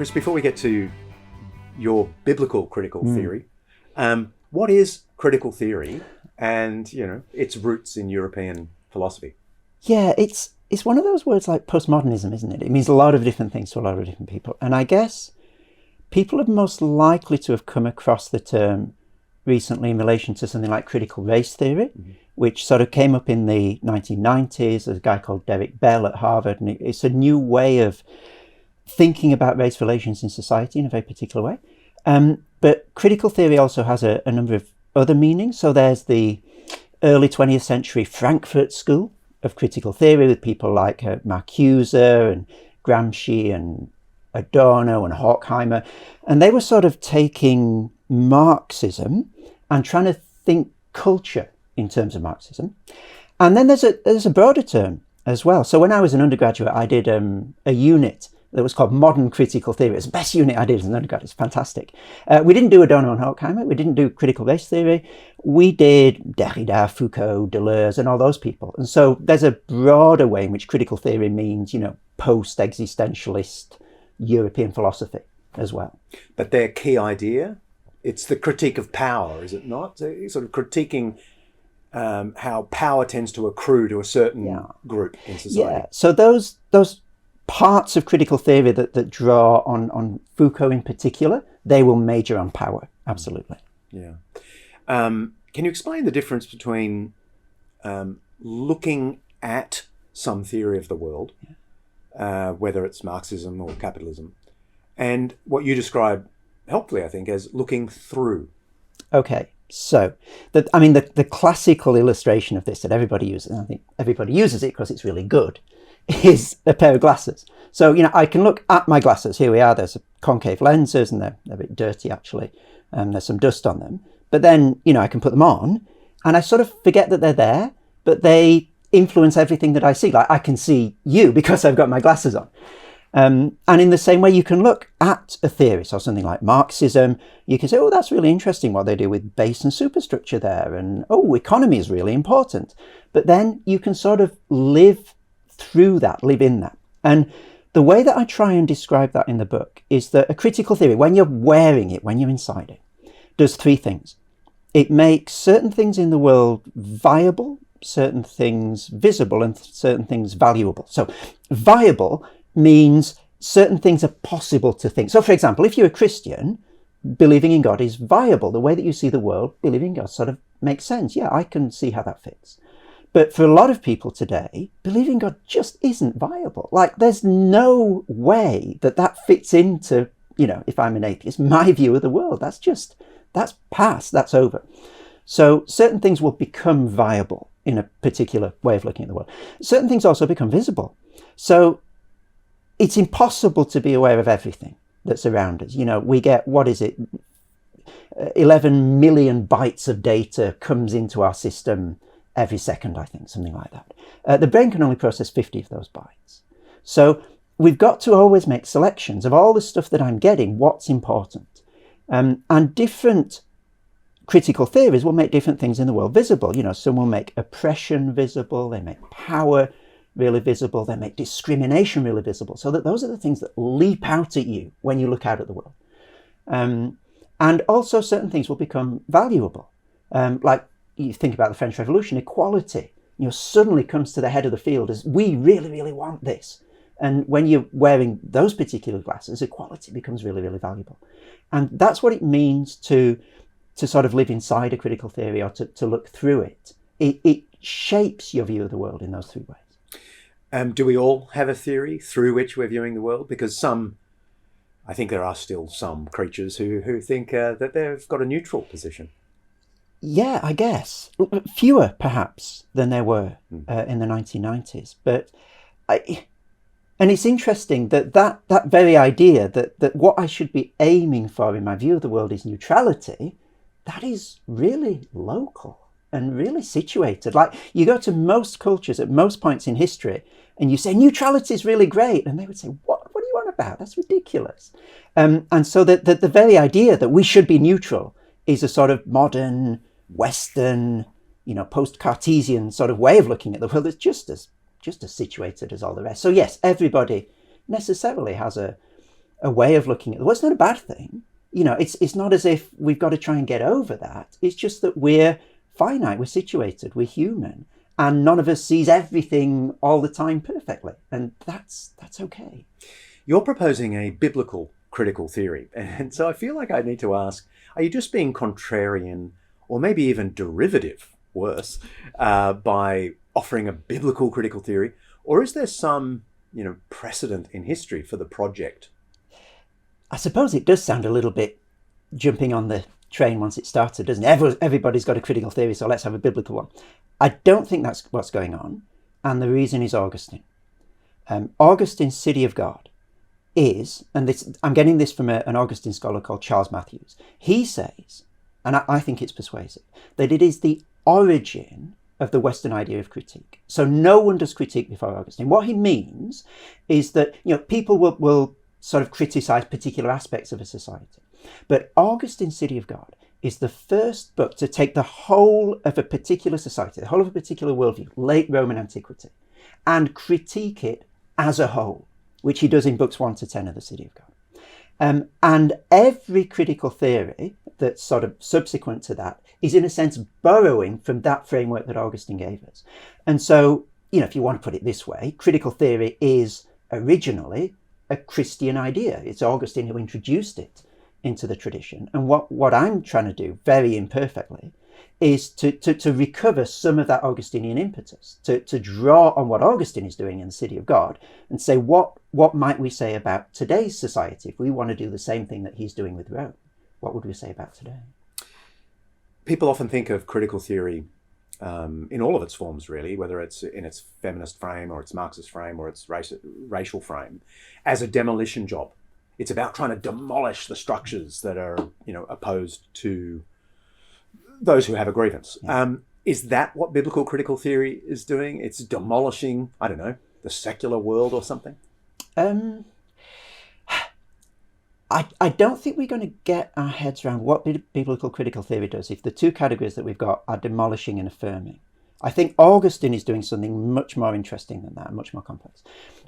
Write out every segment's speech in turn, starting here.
Chris, before we get to your biblical critical theory, what is critical theory and, its roots in European philosophy? Yeah, it's one of those words like postmodernism, isn't it? It means a lot of different things to a lot of different people. And I guess people are most likely to have come across the term recently in relation to something like critical race theory, which sort of came up in the 1990s. There's a guy called Derek Bell at Harvard, and it's a new way of thinking about race relations in society in a very particular way. But critical theory also has a number of other meanings. So there's the early 20th century Frankfurt School of critical theory with people like Marcuse and Gramsci and Adorno and Horkheimer. And they were sort of taking Marxism and trying to think culture in terms of Marxism. And then there's a broader term as well. So when I was an undergraduate, I did a unit that was called Modern Critical Theory. It was the best unit I did as an undergraduate. It's fantastic. We didn't do Adorno and Horkheimer. We didn't do critical race theory. We did Derrida, Foucault, Deleuze, and all those people. And so there's a broader way in which critical theory means, post-existentialist European philosophy as well. But their key idea, it's the critique of power, is it not? So sort of critiquing how power tends to accrue to a certain group in society. Yeah. So those parts of critical theory that draw on Foucault in particular, they will major on power. Absolutely. Yeah. Can you explain the difference between looking at some theory of the world, whether it's Marxism or capitalism, and what you describe helpfully, I think, as looking through? Okay. So, the classical illustration of this that everybody uses, and I think everybody uses it because it's really good, is a pair of glasses. So, I can look at my glasses. Here we are. There's concave lenses, and they're a bit dirty, actually. There's some dust on them. But then, I can put them on, and I sort of forget that they're there, but they influence everything that I see. Like, I can see you because I've got my glasses on. And in the same way, you can look at a theory, so something like Marxism, you can say, oh, that's really interesting what they do with base and superstructure there, and economy is really important. But then you can sort of live through that, live in that. And the way that I try and describe that in the book is that a critical theory, when you're wearing it, when you're inside it, does three things. It makes certain things in the world viable, certain things visible, and certain things valuable. So viable means certain things are possible to think. So, for example, if you're a Christian, believing in God is viable. The way that you see the world, believing in God sort of makes sense. Yeah, I can see how that fits. But for a lot of people today, believing God just isn't viable. Like, there's no way that fits into, if I'm an atheist, my view of the world. That's past, that's over. So certain things will become viable in a particular way of looking at the world. Certain things also become visible. So it's impossible to be aware of everything that's around us. We get, 11 million bytes of data comes into our system every second, I think, something like that. The brain can only process 50 of those bytes. So we've got to always make selections of all the stuff that I'm getting, what's important. And different critical theories will make different things in the world visible. Some will make oppression visible, they make power really visible, they make discrimination really visible, so that those are the things that leap out at you when you look out at the world. And also certain things will become valuable. Like you think about the French Revolution, equality, suddenly comes to the head of the field as we really, really want this. And when you're wearing those particular glasses, equality becomes really, really valuable. And that's what it means to sort of live inside a critical theory or to look through it. It shapes your view of the world in those three ways. Do we all have a theory through which we're viewing the world? Because I think there are still some creatures who think that they've got a neutral position. Yeah, I guess. Fewer, perhaps, than there were in the 1990s. But and it's interesting that very idea that what I should be aiming for in my view of the world is neutrality, that is really local and really situated. Like, you go to most cultures at most points in history and you say neutrality is really great, and they would say, what are you on about? That's ridiculous. And so the very idea that we should be neutral is a sort of modern, Western, post-Cartesian sort of way of looking at the world that's just as situated as all the rest. So yes, everybody necessarily has a a way of looking at the world. It's not a bad thing. It's not as if we've got to try and get over that. It's just that we're finite, we're situated, we're human, and none of us sees everything all the time perfectly, and that's okay. You're proposing a biblical critical theory, and so I feel like I need to ask, are you just being contrarian, or maybe even derivative, worse, by offering a biblical critical theory, or is there some precedent in history for the project? I suppose it does sound a little bit jumping on the train once it started, doesn't it? Everybody's got a critical theory, so let's have a biblical one. I don't think that's what's going on, and the reason is Augustine. Augustine's City of God is, and I'm getting this from an Augustine scholar called Charles Matthews. He says, and I think it's persuasive, that it is the origin of the Western idea of critique. So no one does critique before Augustine. What he means is that people will sort of criticize particular aspects of a society. But Augustine's City of God is the first book to take the whole of a particular society, the whole of a particular worldview, late Roman antiquity, and critique it as a whole, which he does in books 1 to 10 of the City of God. And every critical theory that's sort of subsequent to that is in a sense borrowing from that framework that Augustine gave us. And so, if you want to put it this way, critical theory is originally a Christian idea. It's Augustine who introduced it into the tradition. And what I'm trying to do, very imperfectly, is to recover some of that Augustinian impetus, to draw on what Augustine is doing in the City of God and say, what might we say about today's society if we want to do the same thing that he's doing with Rome? What would we say about today? People often think of critical theory in all of its forms, really, whether it's in its feminist frame or its Marxist frame or its racial frame, as a demolition job. It's about trying to demolish the structures that are, opposed to those who have a grievance. Yeah. Is that what biblical critical theory is doing? It's demolishing, I don't know, the secular world or something? I don't think we're going to get our heads around what biblical critical theory does if the two categories that we've got are demolishing and affirming. I think Augustine is doing something much more interesting than that, much more complex.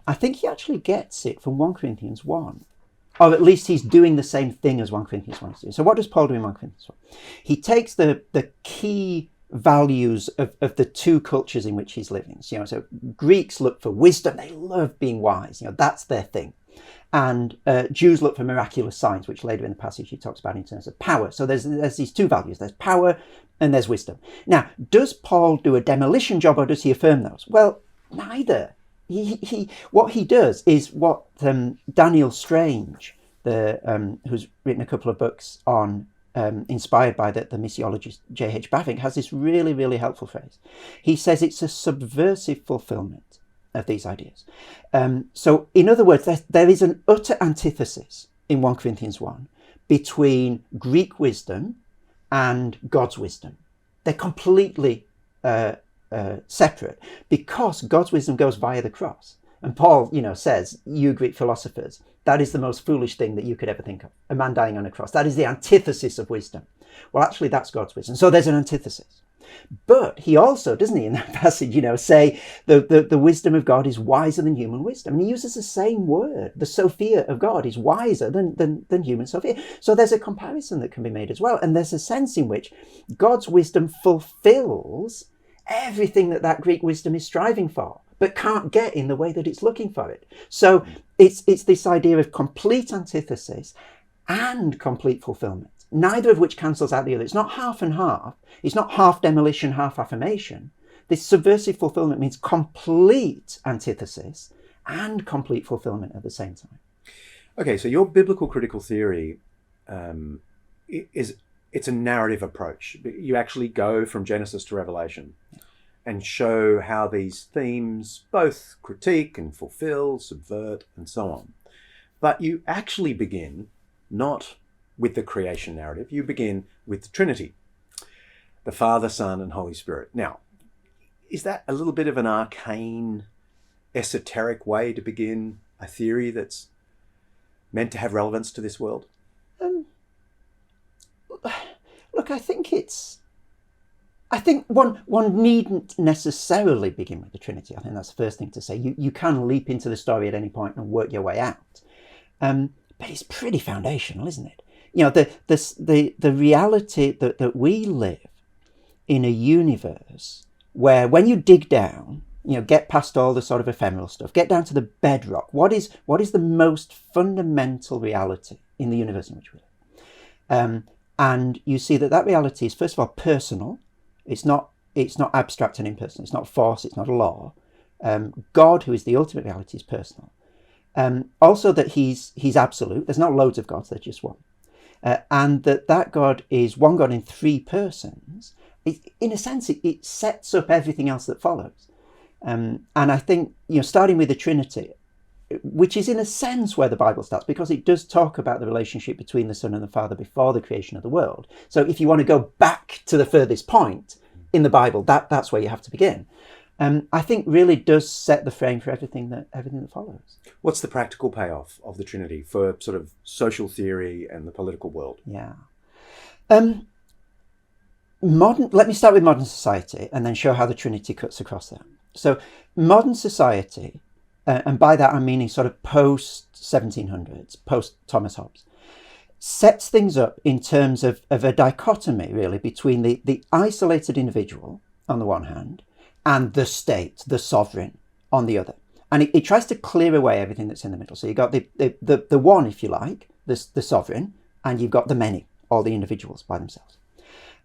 I think he actually gets it from 1 Corinthians 1. Or at least he's doing the same thing as 1 Corinthians 1 is doing. So what does Paul do in 1 Corinthians 1? He takes the key values of the two cultures in which he's living. So Greeks look for wisdom. They love being wise. That's their thing. And Jews look for miraculous signs, which later in the passage he talks about in terms of power. So there's these two values. There's power and there's wisdom. Now, does Paul do a demolition job or does he affirm those? Well, neither. What he does is what Daniel Strange, who's written a couple of books on, inspired by the missiologist J.H. Bavinck, has this really, really helpful phrase. He says it's a subversive fulfillment of these ideas. So in other words, there is an utter antithesis in 1 Corinthians 1 between Greek wisdom and God's wisdom. They're completely separate because God's wisdom goes via the cross. And Paul, says, you Greek philosophers, that is the most foolish thing that you could ever think of. A man dying on a cross. That is the antithesis of wisdom. Well, actually, that's God's wisdom. So there's an antithesis. But he also, doesn't he, in that passage, say the wisdom of God is wiser than human wisdom. And he uses the same word. The Sophia of God is wiser than human Sophia. So there's a comparison that can be made as well. And there's a sense in which God's wisdom fulfills everything that Greek wisdom is striving for, but can't get in the way that it's looking for it. So it's this idea of complete antithesis and complete fulfillment, neither of which cancels out the other. It's not half and half. It's not half demolition, half affirmation. This subversive fulfillment means complete antithesis and complete fulfillment at the same time. Okay, so your biblical critical theory it's a narrative approach. You actually go from Genesis to Revelation and show how these themes both critique and fulfill, subvert, and so on. But you actually begin not with the creation narrative, you begin with the Trinity, the Father, Son, and Holy Spirit. Now, is that a little bit of an arcane, esoteric way to begin a theory that's meant to have relevance to this world? Look, I think one needn't necessarily begin with the Trinity. I think that's the first thing to say. You can leap into the story at any point and work your way out. but it's pretty foundational, isn't it? You know, the reality that we live in a universe where, when you dig down, you know, get past all the sort of ephemeral stuff, get down to the bedrock. What is the most fundamental reality in the universe in which we live? And you see that reality is, first of all, personal. It's not abstract and impersonal. It's not force. It's not a law. God, who is the ultimate reality, is personal. Also, that he's absolute. There's not loads of gods. There's just one. And that God is one God in three persons. In a sense, it sets up everything else that follows. And I think, you know, starting with the Trinity, which is in a sense where the Bible starts, because it does talk about the relationship between the Son and the Father before the creation of the world. So if you want to go back to the furthest point in the Bible, that's where you have to begin. I think really does set the frame for everything that follows. What's the practical payoff of the Trinity for sort of social theory and the political world? Yeah. Let me start with modern society and then show how the Trinity cuts across that. So modern society, and by that I'm meaning sort of post-1700s, post-Thomas Hobbes, sets things up in terms of a dichotomy, really, between the isolated individual on the one hand and the state, the sovereign, on the other. And it tries to clear away everything that's in the middle. So you've got the one, if you like, the sovereign, and you've got the many, all the individuals by themselves.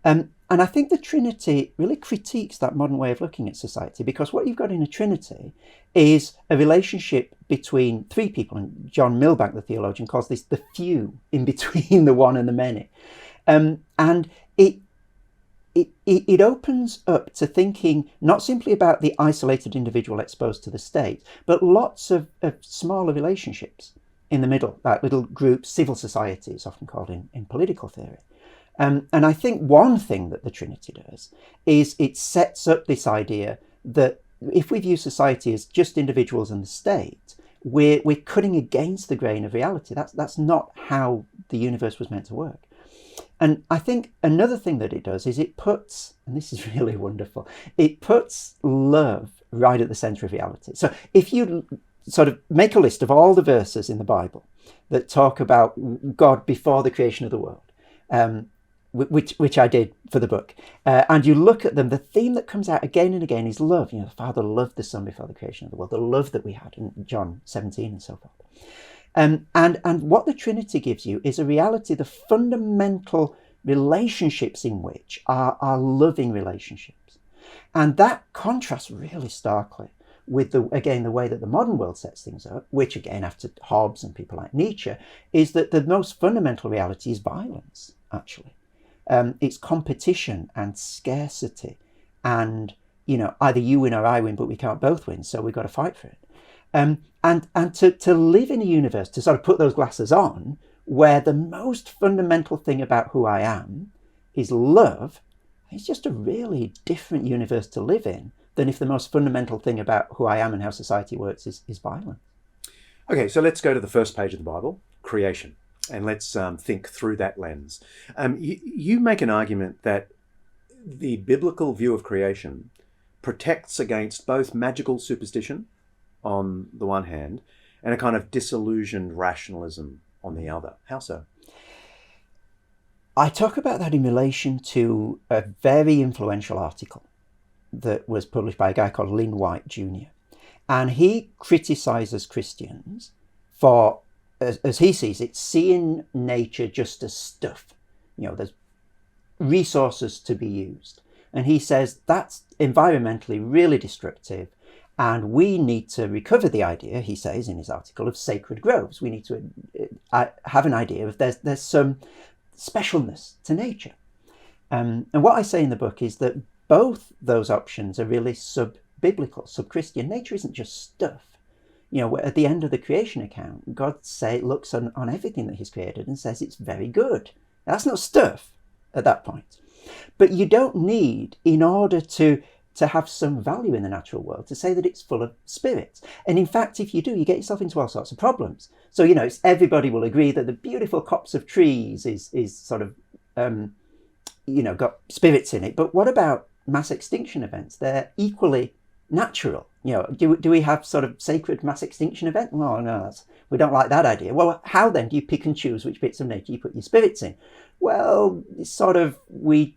And I think the Trinity really critiques that modern way of looking at society, because what you've got in a Trinity is a relationship between three people, and John Milbank, the theologian, calls this the few in between the one and the many. And it opens up to thinking not simply about the isolated individual exposed to the state, but lots of smaller relationships in the middle, like little groups, civil society is often called in political theory. And I think one thing that the Trinity does is it sets up this idea that if we view society as just individuals and the state, we're cutting against the grain of reality. That's not how the universe was meant to work. And I think another thing that it does is it puts, and this is really wonderful, it puts love right at the centre of reality. So if you sort of make a list of all the verses in the Bible that talk about God before the creation of the world, which I did for the book, and you look at them, the theme that comes out again and again is love. You know, the Father loved the Son before the creation of the world, the love that we had in John 17 and so forth. And what the Trinity gives you is a reality, the fundamental relationships in which are loving relationships. And that contrasts really starkly with the way that the modern world sets things up, which again, after Hobbes and people like Nietzsche, is that the most fundamental reality is violence, actually. It's competition and scarcity, and, you know, either you win or I win, but we can't both win, so we've got to fight for it. And to live in a universe, to sort of put those glasses on, where the most fundamental thing about who I am is love, it's just a really different universe to live in than if the most fundamental thing about who I am and how society works is violence. Okay, so let's go to the first page of the Bible, creation, and let's think through that lens. You make an argument that the biblical view of creation protects against both magical superstition on the one hand and a kind of disillusioned rationalism on the other. How so? I talk about that in relation to a very influential article that was published by a guy called Lynn White Jr. And he criticizes Christians for, as he sees it, seeing nature just as stuff. You know, there's resources to be used. And he says that's environmentally really destructive. And we need to recover the idea, he says in his article, of sacred groves. We need to have an idea of there's some specialness to nature. And what I say in the book is that both those options are really sub-biblical, sub-Christian. Nature isn't just stuff. You know, at the end of the creation account, God looks on everything that he's created and says it's very good. That's not stuff at that point. But you don't need, in order to have some value in the natural world, to say that it's full of spirits. And in fact, if you do, you get yourself into all sorts of problems. So, you know, everybody will agree that the beautiful copse of trees is sort of, got spirits in it. But what about mass extinction events? They're equally natural. You know, do we have sort of sacred mass extinction event? Well, no, We don't like that idea. Well, how then do you pick and choose which bits of nature you put your spirits in? Well, it's sort of, we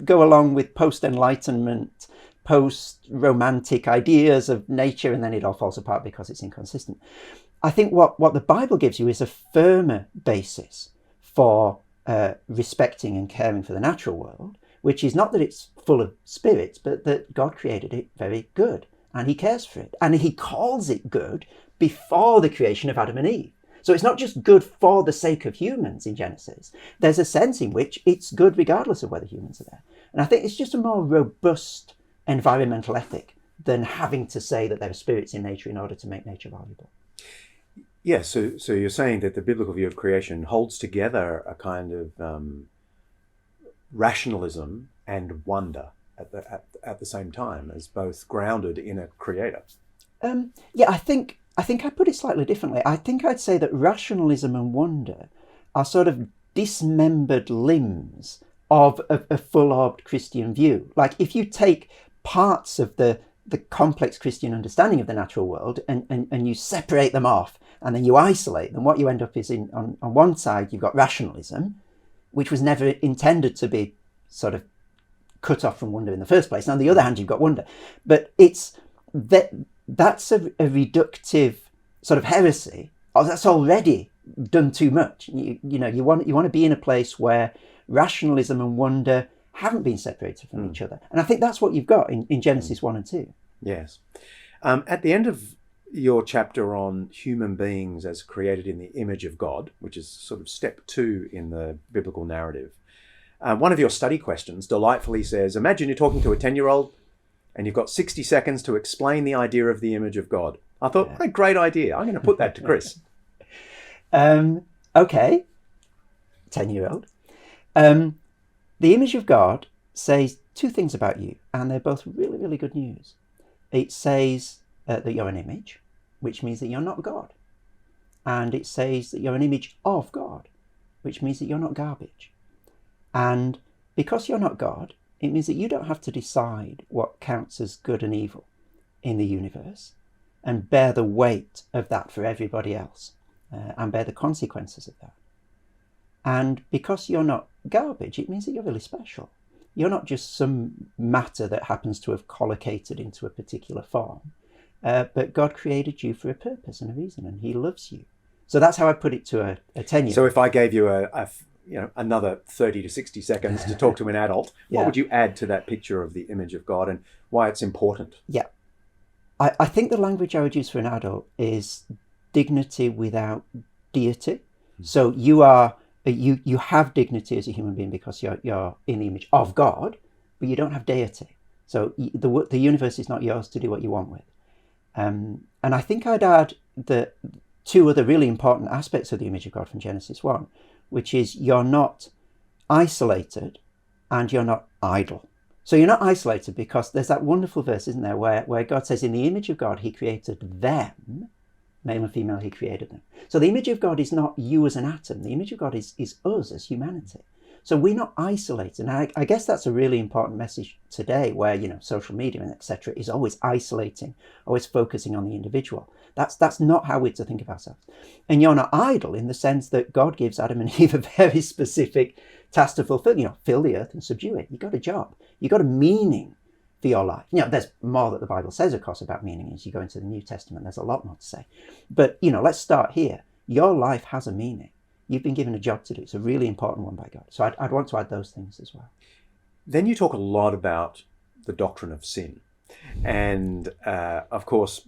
go along with post-enlightenment, post-romantic ideas of nature, and then it all falls apart because it's inconsistent. I think what the Bible gives you is a firmer basis for respecting and caring for the natural world, which is not that it's full of spirits, but that God created it very good, and he cares for it, and he calls it good before the creation of Adam and Eve. So it's not just good for the sake of humans in Genesis. There's a sense in which it's good regardless of whether humans are there. And I think it's just a more robust environmental ethic than having to say that there are spirits in nature in order to make nature valuable. Yeah, so you're saying that the biblical view of creation holds together a kind of rationalism and wonder at the same time, as both grounded in a creator. Yeah, I think I put it slightly differently. I think I'd say that rationalism and wonder are sort of dismembered limbs of a full-orbed Christian view. Like if you take parts of the complex Christian understanding of the natural world and you separate them off and then you isolate them, what you end up is on one side you've got rationalism, which was never intended to be sort of cut off from wonder in the first place. And on the other hand, you've got wonder. But it's that's a reductive sort of heresy. Or that's already done too much. You want to be in a place where rationalism and wonder haven't been separated from each other. And I think that's what you've got in Genesis 1 and 2. Yes. At the end of your chapter on human beings as created in the image of God, which is sort of step 2 in the biblical narrative, one of your study questions delightfully says, imagine you're talking to a 10-year-old and you've got 60 seconds to explain the idea of the image of God. I thought, what a great idea. I'm going to put that to Chris. Okay, 10-year-old. The image of God says 2 things about you, and they're both really, really good news. It says that you're an image, which means that you're not God. And it says that you're an image of God, which means that you're not garbage. And because you're not God, it means that you don't have to decide what counts as good and evil in the universe and bear the weight of that for everybody else and bear the consequences of that. And because you're not garbage, it means that you're really special. You're not just some matter that happens to have collocated into a particular form, but God created you for a purpose and a reason, and he loves you. So that's how I put it to a 10-year-old. So if I gave you another 30 to 60 seconds to talk to an adult, what would you add to that picture of the image of God and why it's important? Yeah. I think the language I would use for an adult is dignity without deity. So you have dignity as a human being because you're in the image of God, but you don't have deity. So the universe is not yours to do what you want with. And I think I'd add the 2 other really important aspects of the image of God from Genesis 1, which is you're not isolated and you're not idle. So you're not isolated because there's that wonderful verse, isn't there, where God says in the image of God, he created them, male and female, he created them. So the image of God is not you as an atom. The image of God is us as humanity. So we're not isolated. And I guess that's a really important message today where, social media and etc. is always isolating, always focusing on the individual. That's not how we're to think of ourselves. And you're not idle in the sense that God gives Adam and Eve a very specific task to fulfill, fill the earth and subdue it. You've got a job. You've got a meaning for your life. There's more that the Bible says, of course, about meaning as you go into the New Testament. There's a lot more to say. But, let's start here. Your life has a meaning. You've been given a job to do. It's a really important one by God. So I'd want to add those things as well. Then you talk a lot about the doctrine of sin. And, of course,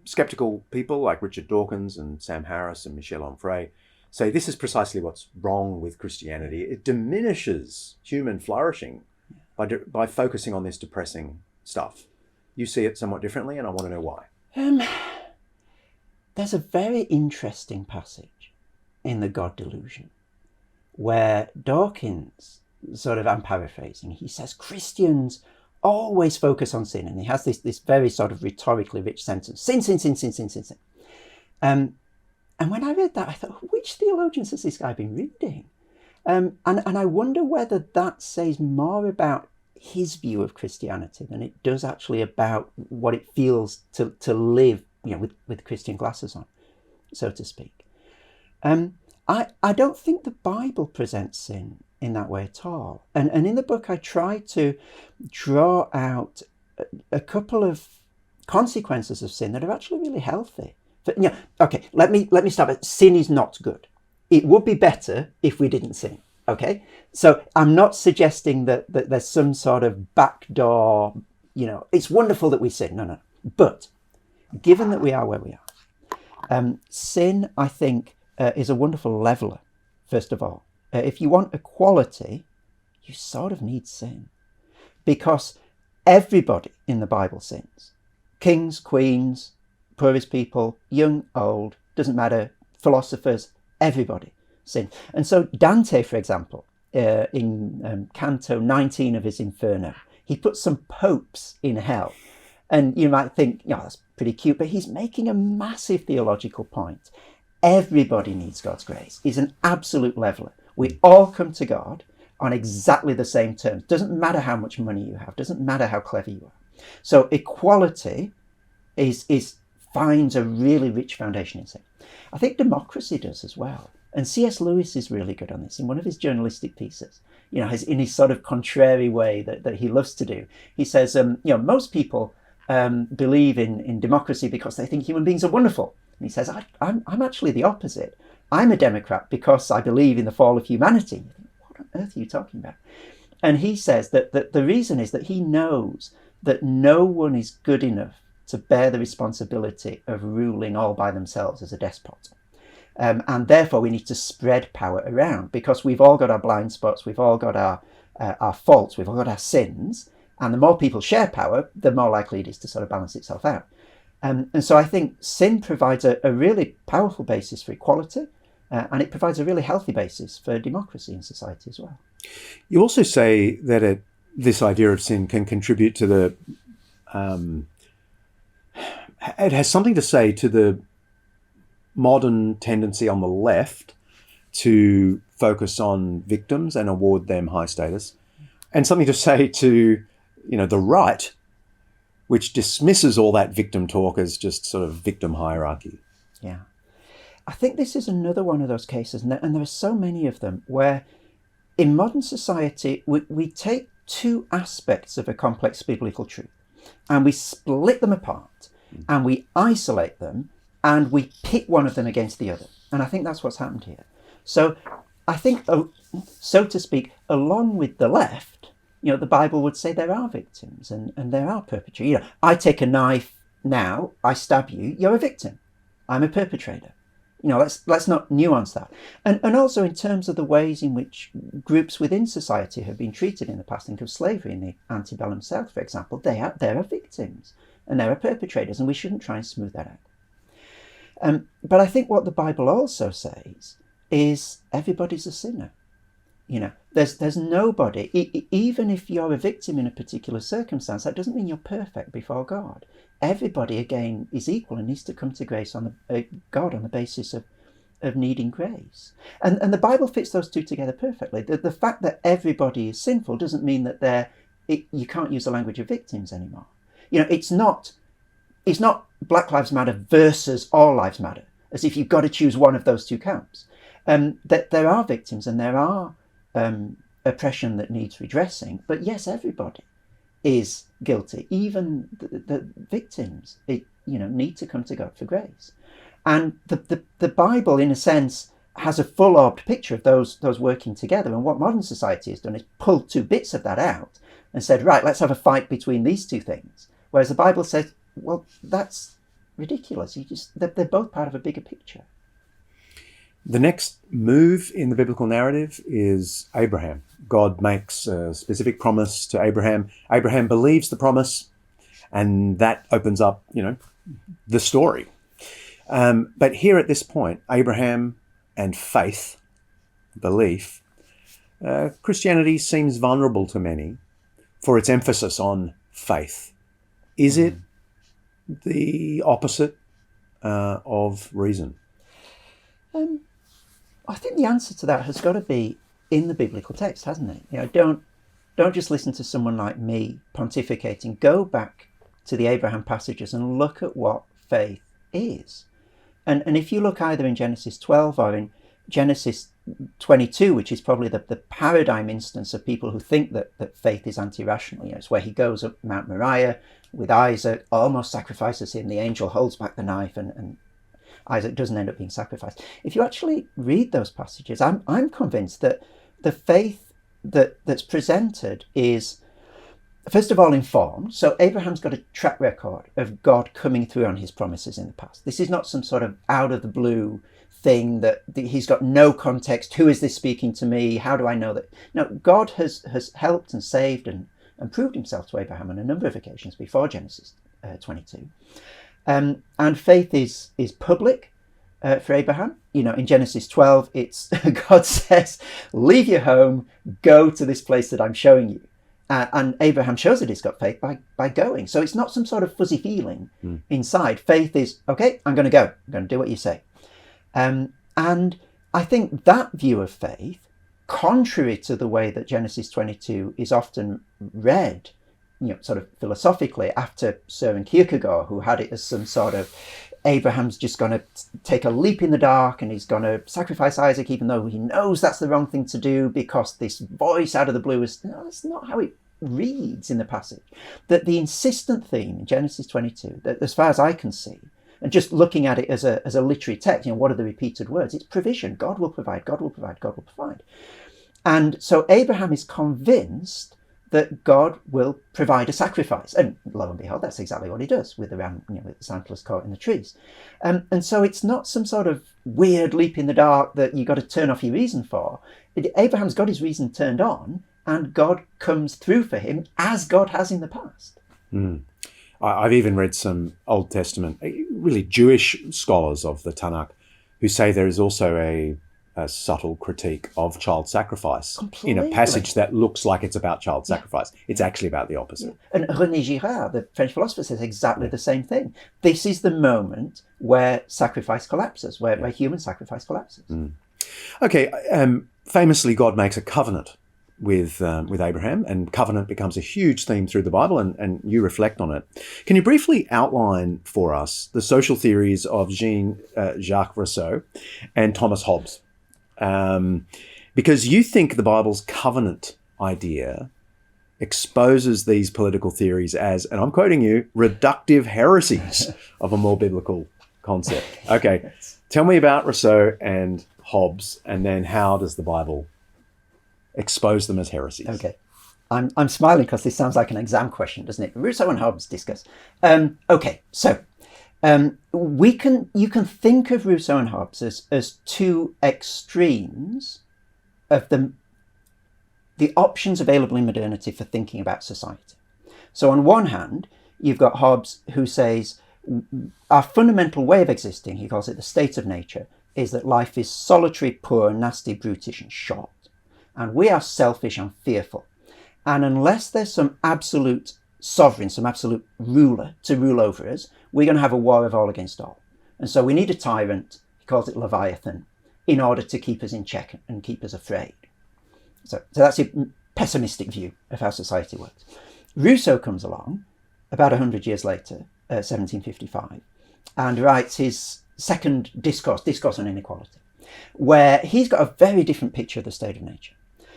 skeptical people like Richard Dawkins and Sam Harris and Michel Onfray say this is precisely what's wrong with Christianity. It diminishes human flourishing by focusing on this depressing stuff. You see it somewhat differently, and I want to know why. There's a very interesting passage in the God Delusion where Dawkins, I'm paraphrasing, he says Christians always focus on sin, and he has this very sort of rhetorically rich sentence: sin, sin, sin, sin, sin, sin, sin. And when I read that, I thought, which theologians has this guy been reading? And I wonder whether that says more about his view of Christianity than it does actually about what it feels to live, with Christian glasses on. so to speak. I don't think the Bible presents sin in that way at all. And in the book, I try to draw out a couple of consequences of sin that are actually really healthy. But, okay, let me stop it. Sin is not good. It would be better if we didn't sin. Okay, so I'm not suggesting that there's some sort of backdoor, it's wonderful that we sin. No. But given that we are where we are, sin, I think, is a wonderful leveler, first of all. If you want equality, you sort of need sin. Because everybody in the Bible sins. Kings, queens, poorest people, young, old, doesn't matter, philosophers, everybody sin. And so Dante, for example, in Canto 19 of his Inferno, he puts some popes in hell. And you might think, that's pretty cute, but he's making a massive theological point. Everybody needs God's grace. He's an absolute leveler. We all come to God on exactly the same terms. Doesn't matter how much money you have. Doesn't matter how clever you are. So equality finds a really rich foundation in sin. I think democracy does as well. And C.S. Lewis is really good on this in one of his journalistic pieces. In his sort of contrary way that he loves to do. He says, most people believe in democracy because they think human beings are wonderful. And he says, I'm actually the opposite. I'm a Democrat because I believe in the fall of humanity. What on earth are you talking about? And he says that the reason is that he knows that no one is good enough to bear the responsibility of ruling all by themselves as a despot. And therefore we need to spread power around because we've all got our blind spots, we've all got our faults, we've all got our sins. And the more people share power, the more likely it is to sort of balance itself out. And so I think sin provides a really powerful basis for equality, and it provides a really healthy basis for democracy in society as well. You also say that this idea of sin can contribute to the... it has something to say to the modern tendency on the left to focus on victims and award them high status, and something to say to, the right, which dismisses all that victim talk as just sort of victim hierarchy. Yeah. I think this is another one of those cases, and there are so many of them, where in modern society, we take two aspects of a complex biblical truth, and we split them apart, and we isolate them, and we pit one of them against the other. And I think that's what's happened here. So I think, so to speak, along with the left, the Bible would say there are victims and there are perpetrators. I take a knife now, I stab you, you're a victim. I'm a perpetrator. Let's not nuance that. And also in terms of the ways in which groups within society have been treated in the past. Think of slavery in the antebellum South, for example. There are victims and there are perpetrators, and we shouldn't try and smooth that out. But I think what the Bible also says is everybody's a sinner. There's nobody, even if you're a victim in a particular circumstance, that doesn't mean you're perfect before God. Everybody, again, is equal and needs to come to grace on God on the basis of needing grace. And the Bible fits those two together perfectly. The fact that everybody is sinful doesn't mean that you can't use the language of victims anymore. It's not Black Lives Matter versus All Lives Matter, as if you've got to choose one of those two camps. That there are victims and there are oppression that needs redressing, but yes, everybody is guilty. Even the victims, need to come to God for grace. And the Bible, in a sense, has a full-orbed picture of those working together. And what modern society has done is pulled two bits of that out and said, right, let's have a fight between these two things. Whereas the Bible says, well, that's ridiculous. They're both part of a bigger picture. The next move in the biblical narrative is Abraham. God makes a specific promise to Abraham. Abraham believes the promise, and that opens up, the story. But here at this point, Abraham and faith, belief, Christianity seems vulnerable to many for its emphasis on faith. Is it the opposite of reason? I think the answer to that has got to be in the biblical text, hasn't it? Don't just listen to someone like me pontificating. Go back to the Abraham passages and look at what faith is. And if you look either in Genesis 12 or in Genesis 22, which is probably the paradigm instance of people who think that faith is anti-rational, it's where he goes up Mount Moriah with Isaac, almost sacrifices him, the angel holds back the knife, and Isaac doesn't end up being sacrificed. If you actually read those passages, I'm convinced that the faith that's presented is, first of all, informed. So Abraham's got a track record of God coming through on his promises in the past. This is not some sort of out of the blue thing that he's got no context. Who is this speaking to me? How do I know that? No, God has helped and saved and proved himself to Abraham on a number of occasions before Genesis 22. And faith is public for Abraham. In Genesis 12, it's God says, leave your home, go to this place that I'm showing you. And Abraham shows that he's got faith by going. So it's not some sort of fuzzy feeling inside. Faith is, okay, I'm going to go. I'm going to do what you say. And I think that view of faith, contrary to the way that Genesis 22 is often read, sort of philosophically, after Søren Kierkegaard, who had it as some sort of Abraham's just going to take a leap in the dark and he's going to sacrifice Isaac, even though he knows that's the wrong thing to do because this voice out of the blue is, no, that's not how it reads in the passage. That the insistent theme in Genesis 22, that as far as I can see, and just looking at it as a literary text, what are the repeated words? It's provision. God will provide, God will provide, God will provide. And so Abraham is convinced that God will provide a sacrifice. And lo and behold, that's exactly what he does with the ram, with the antlers caught in the trees. And so it's not some sort of weird leap in the dark that you've got to turn off your reason for. Abraham's got his reason turned on, and God comes through for him as God has in the past. I've even read some Old Testament, really Jewish scholars of the Tanakh, who say there is also a subtle critique of child sacrifice. Completely. In a passage that looks like it's about child sacrifice. It's actually about the opposite. And René Girard, the French philosopher, says exactly the same thing. This is the moment where sacrifice collapses, where human sacrifice collapses. Okay, famously God makes a covenant with Abraham, and covenant becomes a huge theme through the Bible, and you reflect on it. Can you briefly outline for us the social theories of Jean-Jacques Rousseau and Thomas Hobbes? Because you think the Bible's covenant idea exposes these political theories as, and I'm quoting you, reductive heresies of a more biblical concept. Okay, tell me about Rousseau and Hobbes, and then how does the Bible expose them as heresies? Okay, I'm smiling because this sounds like an exam question, doesn't it? Rousseau and Hobbes discuss. Okay, so you can think of Rousseau and Hobbes as two extremes of the options available in modernity for thinking about society. So on one hand, you've got Hobbes, who says our fundamental way of existing, he calls it the state of nature, is that life is solitary, poor, nasty, brutish and short. And we are selfish and fearful. And unless there's some absolute sovereign, some absolute ruler to rule over us, we're going to have a war of all against all. And so we need a tyrant, he calls it Leviathan, in order to keep us in check and keep us afraid. So that's a pessimistic view of how society works. Rousseau comes along about 100 years later, 1755, and writes his second discourse on inequality, where he's got a very different picture of the state of nature.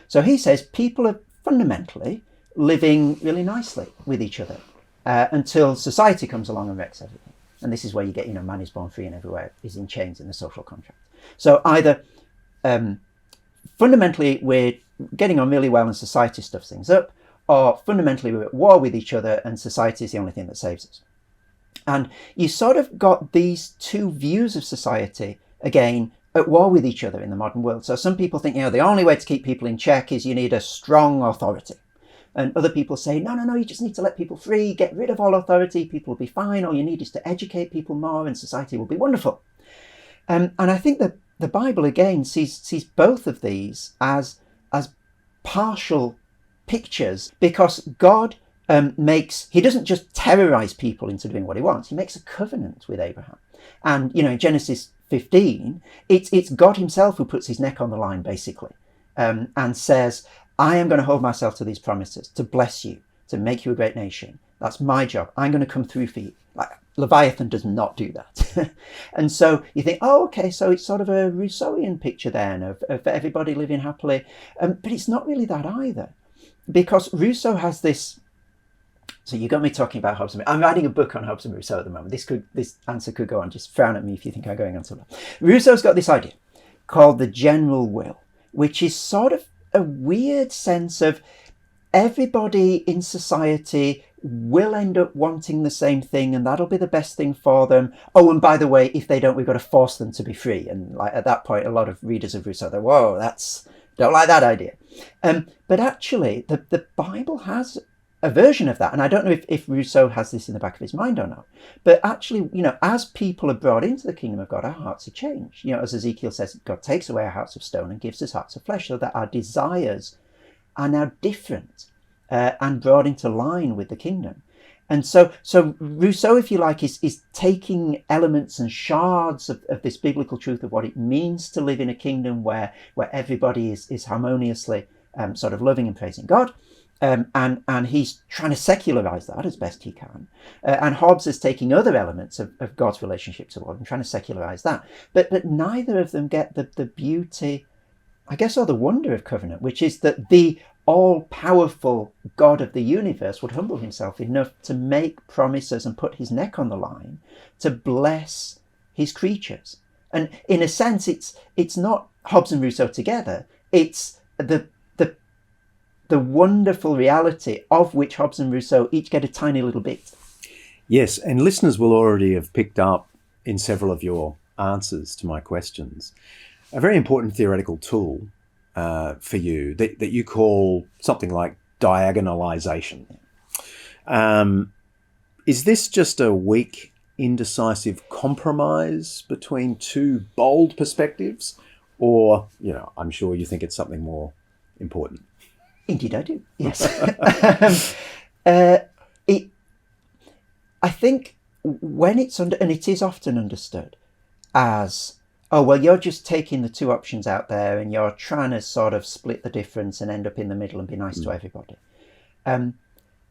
So he says people are fundamentally living really nicely with each other until society comes along and wrecks everything. And this is where you get, man is born free and everywhere is in chains in the social contract. So either fundamentally we're getting on really well and society stuffs things up, or fundamentally we're at war with each other and society is the only thing that saves us. And you sort of got these two views of society, again, at war with each other in the modern world. So some people think, the only way to keep people in check is you need a strong authority. And other people say, no, you just need to let people free, get rid of all authority, people will be fine. All you need is to educate people more and society will be wonderful. And I think that the Bible, again, sees both of these as partial pictures, because God he doesn't just terrorize people into doing what he wants. He makes a covenant with Abraham. And, in Genesis 15, it's God himself who puts his neck on the line, basically, and says, I am going to hold myself to these promises, to bless you, to make you a great nation. That's my job. I'm going to come through for you. Leviathan does not do that. And so you think, oh, okay, so it's sort of a Rousseauian picture then of everybody living happily. But it's not really that either. Because Rousseau has this... So you got me talking about Hobbes and Rousseau. I'm writing a book on Hobbes and Rousseau at the moment. This answer could go on. Just frown at me if you think I'm going on too long. Rousseau's got this idea called the general will, which is sort of a weird sense of everybody in society will end up wanting the same thing, and that'll be the best thing for them. Oh, and by the way, if they don't, we've got to force them to be free. And like at that point, a lot of readers of Rousseau, they're, whoa, don't like that idea. But actually, the Bible has a version of that. And I don't know if Rousseau has this in the back of his mind or not. But actually, as people are brought into the kingdom of God, our hearts are changed. As Ezekiel says, God takes away our hearts of stone and gives us hearts of flesh, so that our desires are now different and brought into line with the kingdom. And so Rousseau, if you like, is taking elements and shards of this biblical truth of what it means to live in a kingdom where everybody is harmoniously sort of loving and praising God. And he's trying to secularize that as best he can. And Hobbes is taking other elements of God's relationship to the world and trying to secularize that. But neither of them get the beauty, I guess, or the wonder of covenant, which is that the all-powerful God of the universe would humble himself enough to make promises and put his neck on the line to bless his creatures. And in a sense, it's not Hobbes and Rousseau together. It's the wonderful reality of which Hobbes and Rousseau each get a tiny little bit. Yes, and listeners will already have picked up in several of your answers to my questions a very important theoretical tool for you that you call something like diagonalization. Is this just a weak, indecisive compromise between two bold perspectives? Or, I'm sure you think it's something more important. Indeed I do, yes. I think when it's and it is often understood as, oh, well, you're just taking the two options out there and you're trying to sort of split the difference and end up in the middle and be nice to everybody. And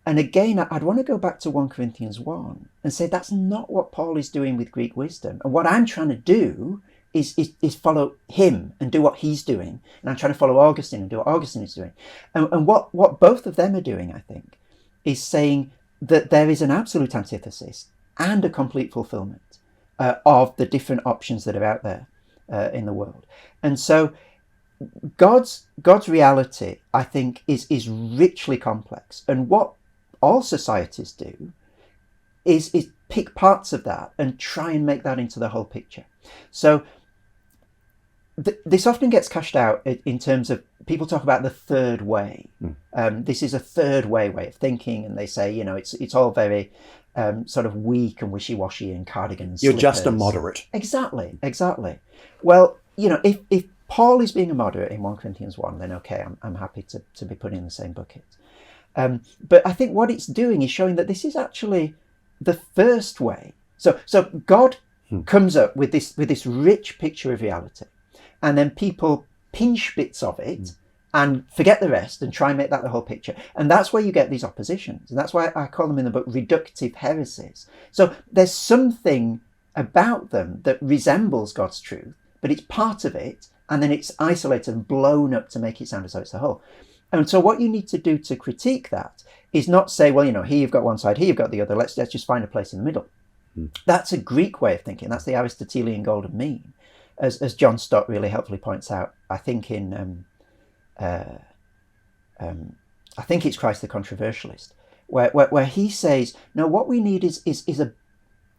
again, I'd want to go back to 1 Corinthians 1 and say that's not what Paul is doing with Greek wisdom. And what I'm trying to do is follow him and do what he's doing. And I'm trying to follow Augustine and do what Augustine is doing. And what both of them are doing, I think, is saying that there is an absolute antithesis and a complete fulfillment of the different options that are out there in the world. And so God's reality, I think, is richly complex. And what all societies do is pick parts of that and try and make that into the whole picture. So this often gets cashed out in terms of people talk about the third way. This is a third way of thinking, and they say, it's all very sort of weak and wishy-washy and cardigans. You're just a moderate. Exactly. Well, if Paul is being a moderate in 1 Corinthians 1, then okay, I'm happy to be put in the same bucket. But I think what it's doing is showing that this is actually the first way. So God comes up with this rich picture of reality, and then people pinch bits of it and forget the rest and try and make that the whole picture. And that's where you get these oppositions. And that's why I call them in the book reductive heresies. So there's something about them that resembles God's truth, but it's part of it, and then it's isolated and blown up to make it sound as though it's the whole. And so what you need to do to critique that is not say, well, here you've got one side, here you've got the other, let's just find a place in the middle. That's a Greek way of thinking. That's the Aristotelian golden mean. As John Stott really helpfully points out, I think in I think it's Christ the Controversialist, where he says, no, what we need is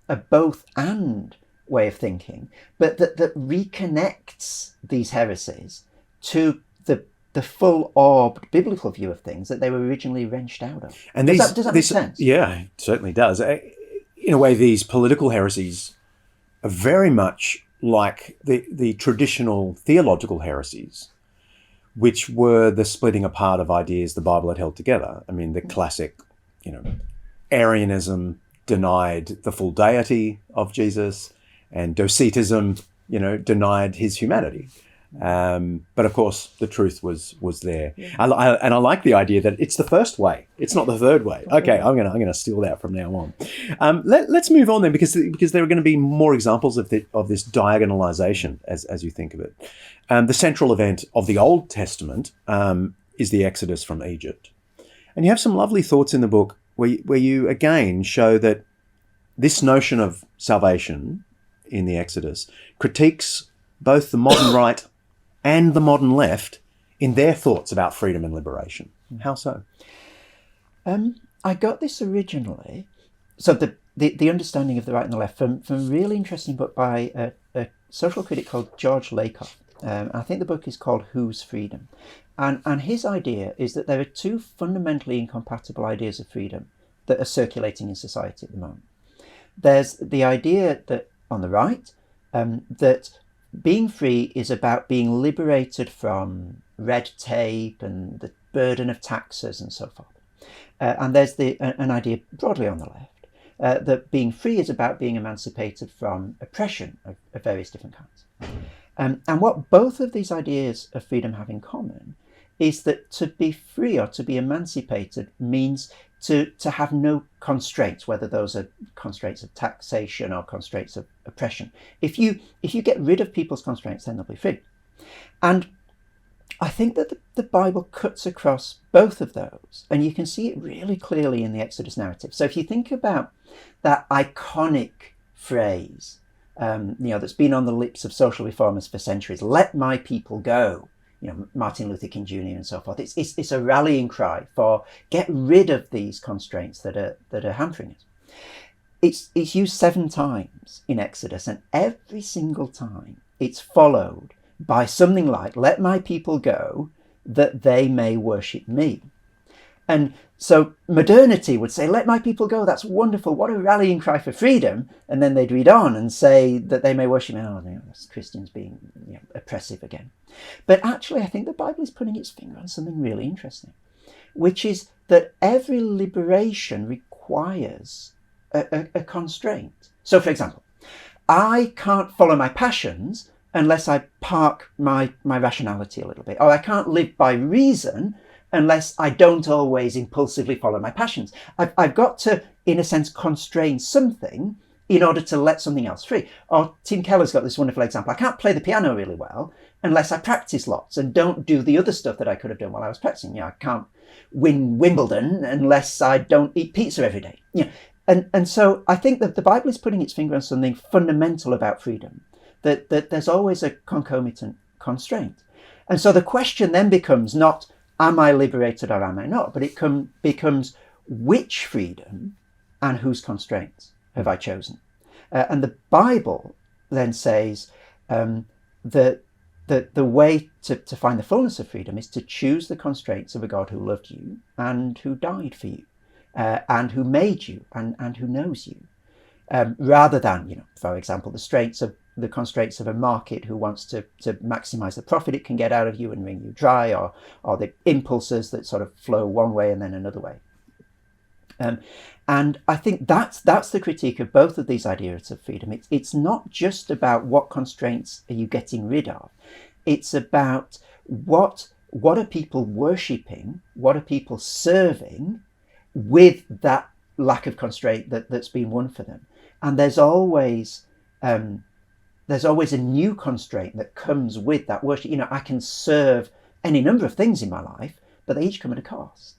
a both and way of thinking, but that reconnects these heresies to the full orbed biblical view of things that they were originally wrenched out of. And does that make sense? Yeah, it certainly does. In a way, these political heresies are very much like the traditional theological heresies, which were the splitting apart of ideas the Bible had held together. I mean, the classic, Arianism denied the full deity of Jesus, and Docetism, denied his humanity. But of course, the truth was there. Yeah. And I like the idea that it's the first way. It's not the third way. Okay, I'm gonna steal that from now on. Let's move on then, because there are going to be more examples of this diagonalization as you think of it. The central event of the Old Testament is the Exodus from Egypt, and you have some lovely thoughts in the book where you again show that this notion of salvation in the Exodus critiques both the modern right and the modern left in their thoughts about freedom and liberation. How so? I got this originally, so the understanding of the right and the left, from a really interesting book by a social critic called George Lakoff. I think the book is called Whose Freedom? And his idea is that there are two fundamentally incompatible ideas of freedom that are circulating in society at the moment. There's the idea that on the right, that being free is about being liberated from red tape and the burden of taxes and so forth. And there's an idea broadly on the left, that being free is about being emancipated from oppression of various different kinds. And what both of these ideas of freedom have in common is that to be free or to be emancipated means to have no constraints, whether those are constraints of taxation or constraints of oppression. If you get rid of people's constraints, then they'll be free. And I think that the Bible cuts across both of those, and you can see it really clearly in the Exodus narrative. So if you think about that iconic phrase, that's been on the lips of social reformers for centuries, "Let my people go," Martin Luther King Jr. and so forth. It's a rallying cry for get rid of these constraints that are hampering us. It's used 7 times in Exodus, and every single time it's followed by something like, "Let my people go that they may worship me." And so modernity would say, "Let my people go, that's wonderful, what a rallying cry for freedom." And then they'd read on and say that they may worship me. Oh, that's Christians being oppressive again. But actually, I think the Bible is putting its finger on something really interesting, which is that every liberation requires a constraint. So, for example, I can't follow my passions unless I park my rationality a little bit, or I can't live by reason unless I don't always impulsively follow my passions. I've got to, in a sense, constrain something in order to let something else free. Or Tim Keller's got this wonderful example. I can't play the piano really well unless I practice lots and don't do the other stuff that I could have done while I was practicing. I can't win Wimbledon unless I don't eat pizza every day. And so I think that the Bible is putting its finger on something fundamental about freedom, that there's always a concomitant constraint. And so the question then becomes not, am I liberated or am I not? But it becomes, which freedom and whose constraints have I chosen? And the Bible then says that the way to find the fullness of freedom is to choose the constraints of a God who loved you and who died for you, and who made you and who knows you, rather than, for example, the constraints of a market who wants to maximize the profit it can get out of you and wring you dry, or the impulses that sort of flow one way and then another way. And I think that's the critique of both of these ideas of freedom. It's not just about what constraints are you getting rid of. It's about what are people worshipping, what are people serving with that lack of constraint that's been won for them. And there's always a new constraint that comes with that worship. I can serve any number of things in my life, but they each come at a cost.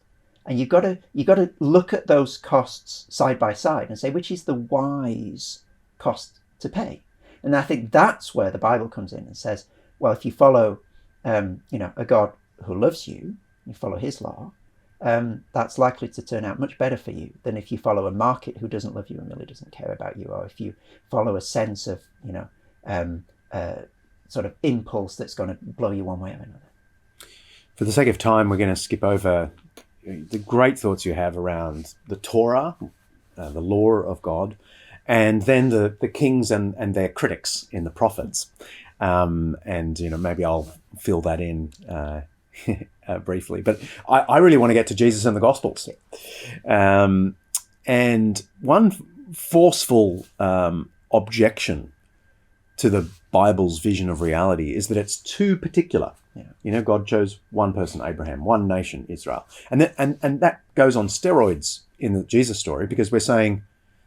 And you've got to look at those costs side by side and say, which is the wise cost to pay? And I think that's where the Bible comes in and says, well, if you follow, a God who loves you, you follow his law, that's likely to turn out much better for you than if you follow a market who doesn't love you and really doesn't care about you, or if you follow a sense of, sort of impulse that's going to blow you one way or another. For the sake of time, we're going to skip over the great thoughts you have around the Torah, the law of God, and then the kings and their critics in the prophets. Maybe I'll fill that in briefly. But I really want to get to Jesus and the Gospels. And one forceful objection to the Bible's vision of reality is that it's too particular. Yeah. You know, God chose one person, Abraham, one nation, Israel. And that goes on steroids in the Jesus story, because we're saying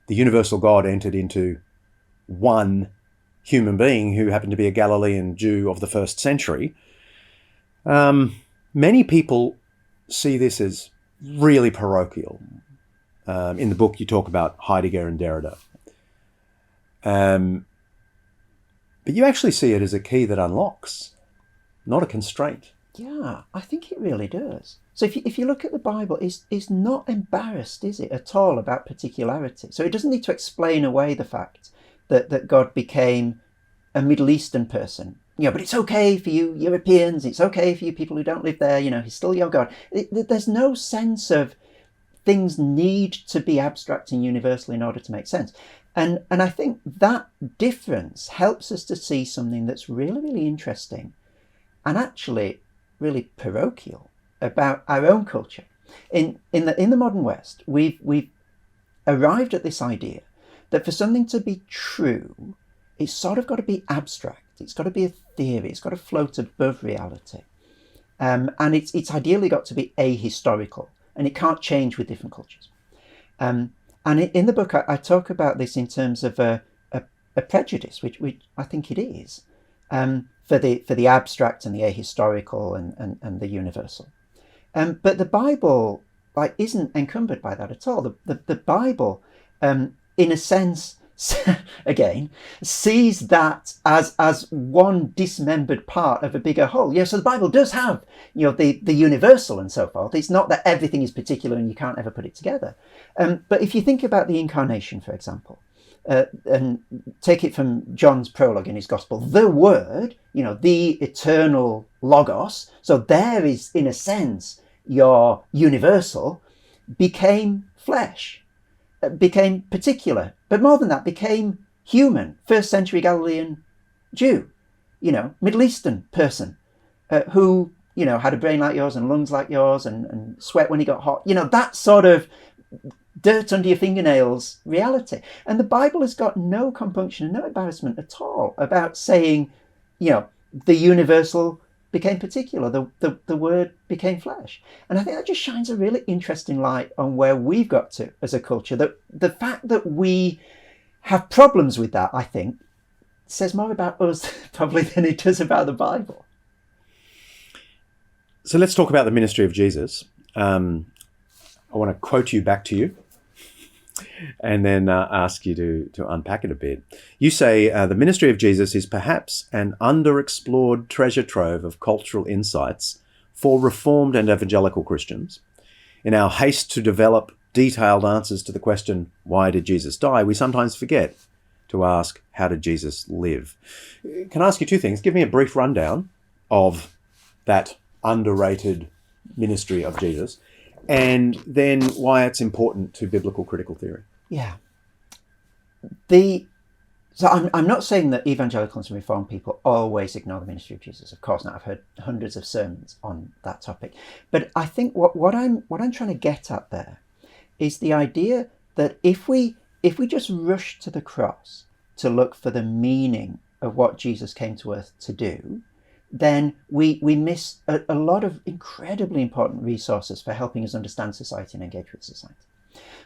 the universal God entered into one human being who happened to be a Galilean Jew of the first century. Many people see this as really parochial. In the book, you talk about Heidegger and Derrida. But you actually see it as a key that unlocks, not a constraint. Yeah, I think it really does. So if you look at the Bible, it's not embarrassed, is it, at all about particularity? So it doesn't need to explain away the fact that God became a Middle Eastern person. But it's okay for you Europeans, it's okay for you people who don't live there, he's still your God. There's no sense of things need to be abstract and universal in order to make sense. And I think that difference helps us to see something that's really, really interesting and actually really parochial about our own culture. In the modern West, we've arrived at this idea that for something to be true, it's sort of got to be abstract. It's got to be a theory. It's got to float above reality. And it's ideally got to be ahistorical, and it can't change with different cultures. And in the book, I talk about this in terms of a prejudice, which I think it is, for the abstract and the ahistorical and the universal. But the Bible isn't encumbered by that at all. The Bible, in a sense, again, sees that as one dismembered part of a bigger whole. Yeah, so the Bible does have, the universal and so forth. It's not that everything is particular and you can't ever put it together. But if you think about the incarnation, for example, and take it from John's prologue in his gospel, the Word, the eternal Logos, so there is, in a sense, your universal, became flesh, became particular, but more than that, became human, first century Galilean Jew, Middle Eastern person, who, had a brain like yours and lungs like yours and sweat when he got hot, that sort of dirt under your fingernails reality. And the Bible has got no compunction and no embarrassment at all about saying, the universal became particular, the Word became flesh. And I think that just shines a really interesting light on where we've got to as a culture. That the fact that we have problems with that, I think, says more about us probably than it does about the Bible. So let's talk about the ministry of Jesus. I want to quote you back to you and then ask you to unpack it a bit. You say the ministry of Jesus is perhaps an underexplored treasure trove of cultural insights for Reformed and evangelical Christians. In our haste to develop detailed answers to the question, why did Jesus die, we sometimes forget to ask, how did Jesus live? Can I ask you two things? Give me a brief rundown of that underrated ministry of Jesus, and then why it's important to biblical critical theory. Yeah. So I'm not saying that evangelicals and Reformed people always ignore the ministry of Jesus. Of course not. I've heard hundreds of sermons on that topic. But I think what I'm trying to get at there is the idea that if we just rush to the cross to look for the meaning of what Jesus came to earth to do, then we miss a lot of incredibly important resources for helping us understand society and engage with society.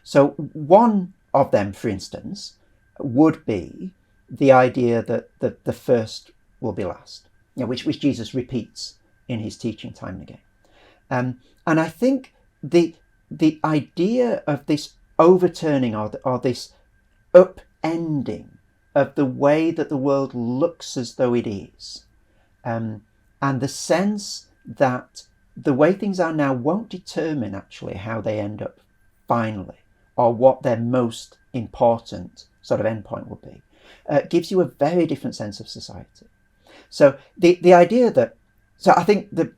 So one of them, for instance, would be the idea that the first will be last, which Jesus repeats in his teaching time and again. And I think the idea of this overturning or this upending of the way that the world looks as though it is, and the sense that the way things are now won't determine actually how they end up finally, or what their most important sort of endpoint will be, gives you a very different sense of society. So the idea that, so I think the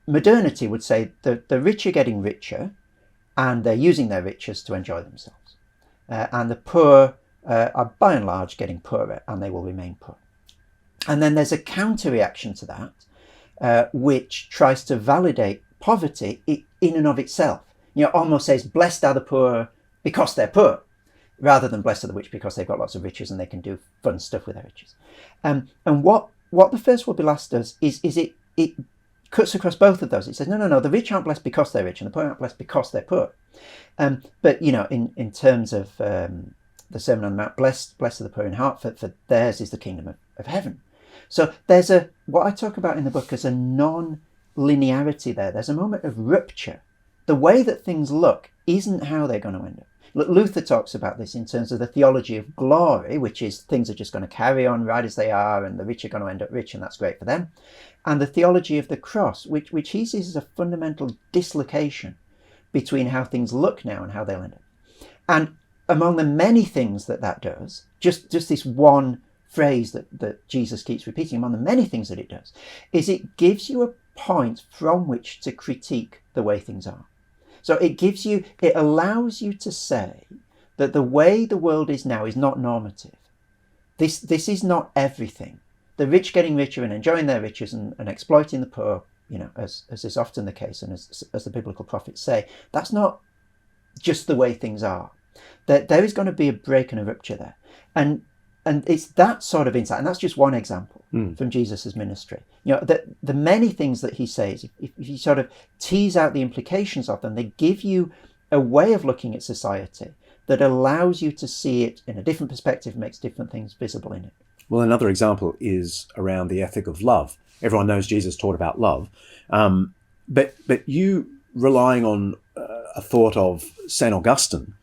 modernity would say that the rich are getting richer and they're using their riches to enjoy themselves. And the poor are by and large getting poorer and they will remain poor. And then there's a counter reaction to that, which tries to validate poverty in and of itself. Almost says, blessed are the poor because they're poor. rather than blessed are the rich because they've got lots of riches and they can do fun stuff with their riches. And what the first will be last does is it cuts across both of those. It says, no, the rich aren't blessed because they're rich and the poor aren't blessed because they're poor. But, in terms of the Sermon on the Mount, blessed are the poor in heart, for theirs is the kingdom of heaven. So there's what I talk about in the book as a non-linearity there. There's a moment of rupture. The way that things look isn't how they're going to end up. Luther talks about this in terms of the theology of glory, which is things are just going to carry on right as they are and the rich are going to end up rich and that's great for them. And the theology of the cross, which he sees as a fundamental dislocation between how things look now and how they'll end up. And among the many things that does, just this one phrase that Jesus keeps repeating, among the many things that it does, is it gives you a point from which to critique the way things are. So it allows you to say that the way the world is now is not normative. This is not everything. The rich getting richer and enjoying their riches and exploiting the poor, as is often the case, and as the biblical prophets say, that's not just the way things are. There is going to be a break and a rupture there. And it's that sort of insight, and that's just one example from Jesus' ministry. The many things that he says, if you sort of tease out the implications of them, they give you a way of looking at society that allows you to see it in a different perspective, makes different things visible in it. Well, another example is around the ethic of love. Everyone knows Jesus taught about love, but you, relying on a thought of St. Augustine,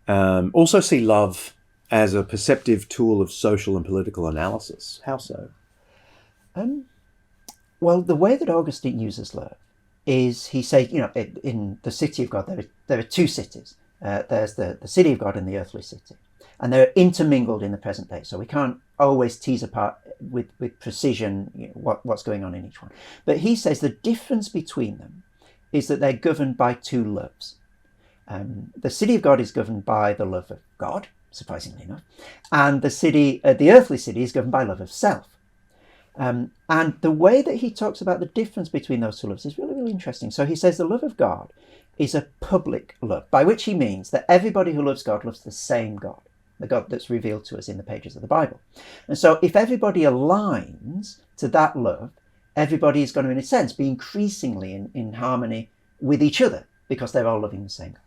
also see love as a perceptive tool of social and political analysis. How so? Well, the way that Augustine uses love is he says, in the city of God, there are two cities. There's the city of God and the earthly city. And they're intermingled in the present day. So we can't always tease apart with precision what's going on in each one. But he says the difference between them is that they're governed by two loves. The city of God is governed by the love of God, surprisingly enough, and the earthly city is governed by love of self. And the way that he talks about the difference between those two loves is really, really interesting. So he says the love of God is a public love, by which he means that everybody who loves God loves the same God, the God that's revealed to us in the pages of the Bible. And so if everybody aligns to that love, everybody is going to, in a sense, be increasingly in harmony with each other because they're all loving the same God.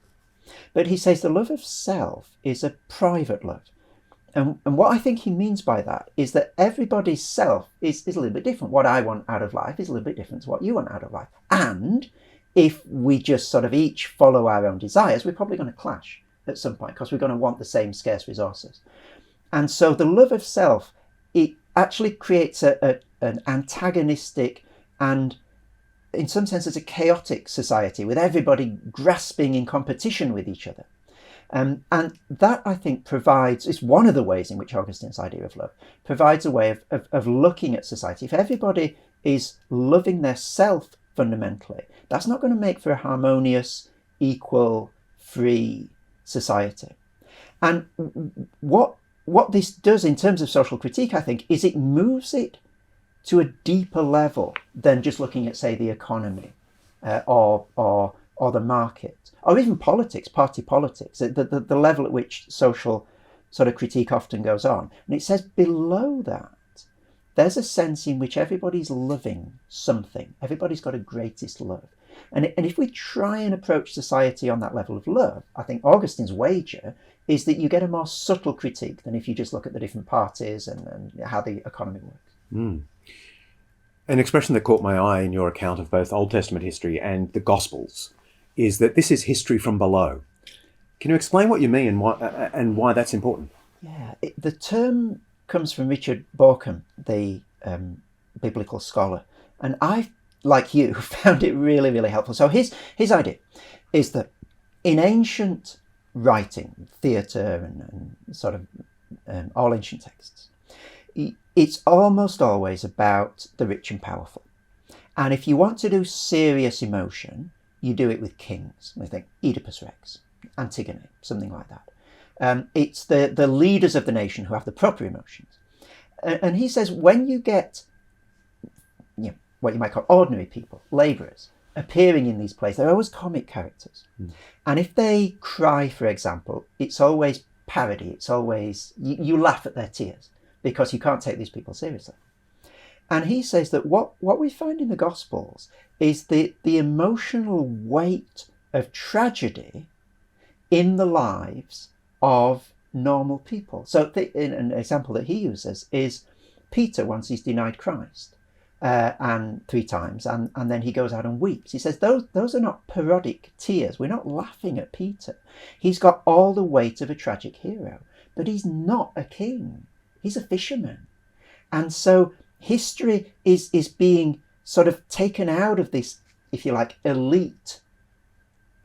But he says the love of self is a private love. And what I think he means by that is that everybody's self is a little bit different. What I want out of life is a little bit different to what you want out of life. And if we just sort of each follow our own desires, we're probably going to clash at some point because we're going to want the same scarce resources. And so the love of self, it actually creates an antagonistic and, in some senses, a chaotic society with everybody grasping in competition with each other. And that, I think, is one of the ways in which Augustine's idea of love provides a way of looking at society. If everybody is loving their self fundamentally, that's not going to make for a harmonious, equal, free society. And what this does in terms of social critique, I think, is it moves it to a deeper level than just looking at, say, the economy or the market, or even politics, party politics, the level at which social sort of critique often goes on. And it says below that, there's a sense in which everybody's loving something. Everybody's got a greatest love. And if we try and approach society on that level of love, I think Augustine's wager is that you get a more subtle critique than if you just look at the different parties and how the economy works. Mm. An expression that caught my eye in your account of both Old Testament history and the Gospels is that this is history from below. Can you explain what you mean and why that's important? Yeah, the term comes from Richard Bauckham, the biblical scholar, and I, like you, found it really, really helpful. So his idea is that in ancient writing, theatre and sort of all ancient texts, it's almost always about the rich and powerful. And if you want to do serious emotion, you do it with kings. I think Oedipus Rex, Antigone, something like that. It's the leaders of the nation who have the proper emotions. And he says when you get what you might call ordinary people, labourers, appearing in these plays, they're always comic characters. Mm. And if they cry, for example, it's always parody. It's always, you laugh at their tears because you can't take these people seriously. And he says that what we find in the Gospels is the emotional weight of tragedy in the lives of normal people. So an example that he uses is Peter, once he's denied Christ, and 3 times, and then he goes out and weeps. He says those are not parodic tears. We're not laughing at Peter. He's got all the weight of a tragic hero, but he's not a king. He's a fisherman. And so history is being sort of taken out of this, if you like, elite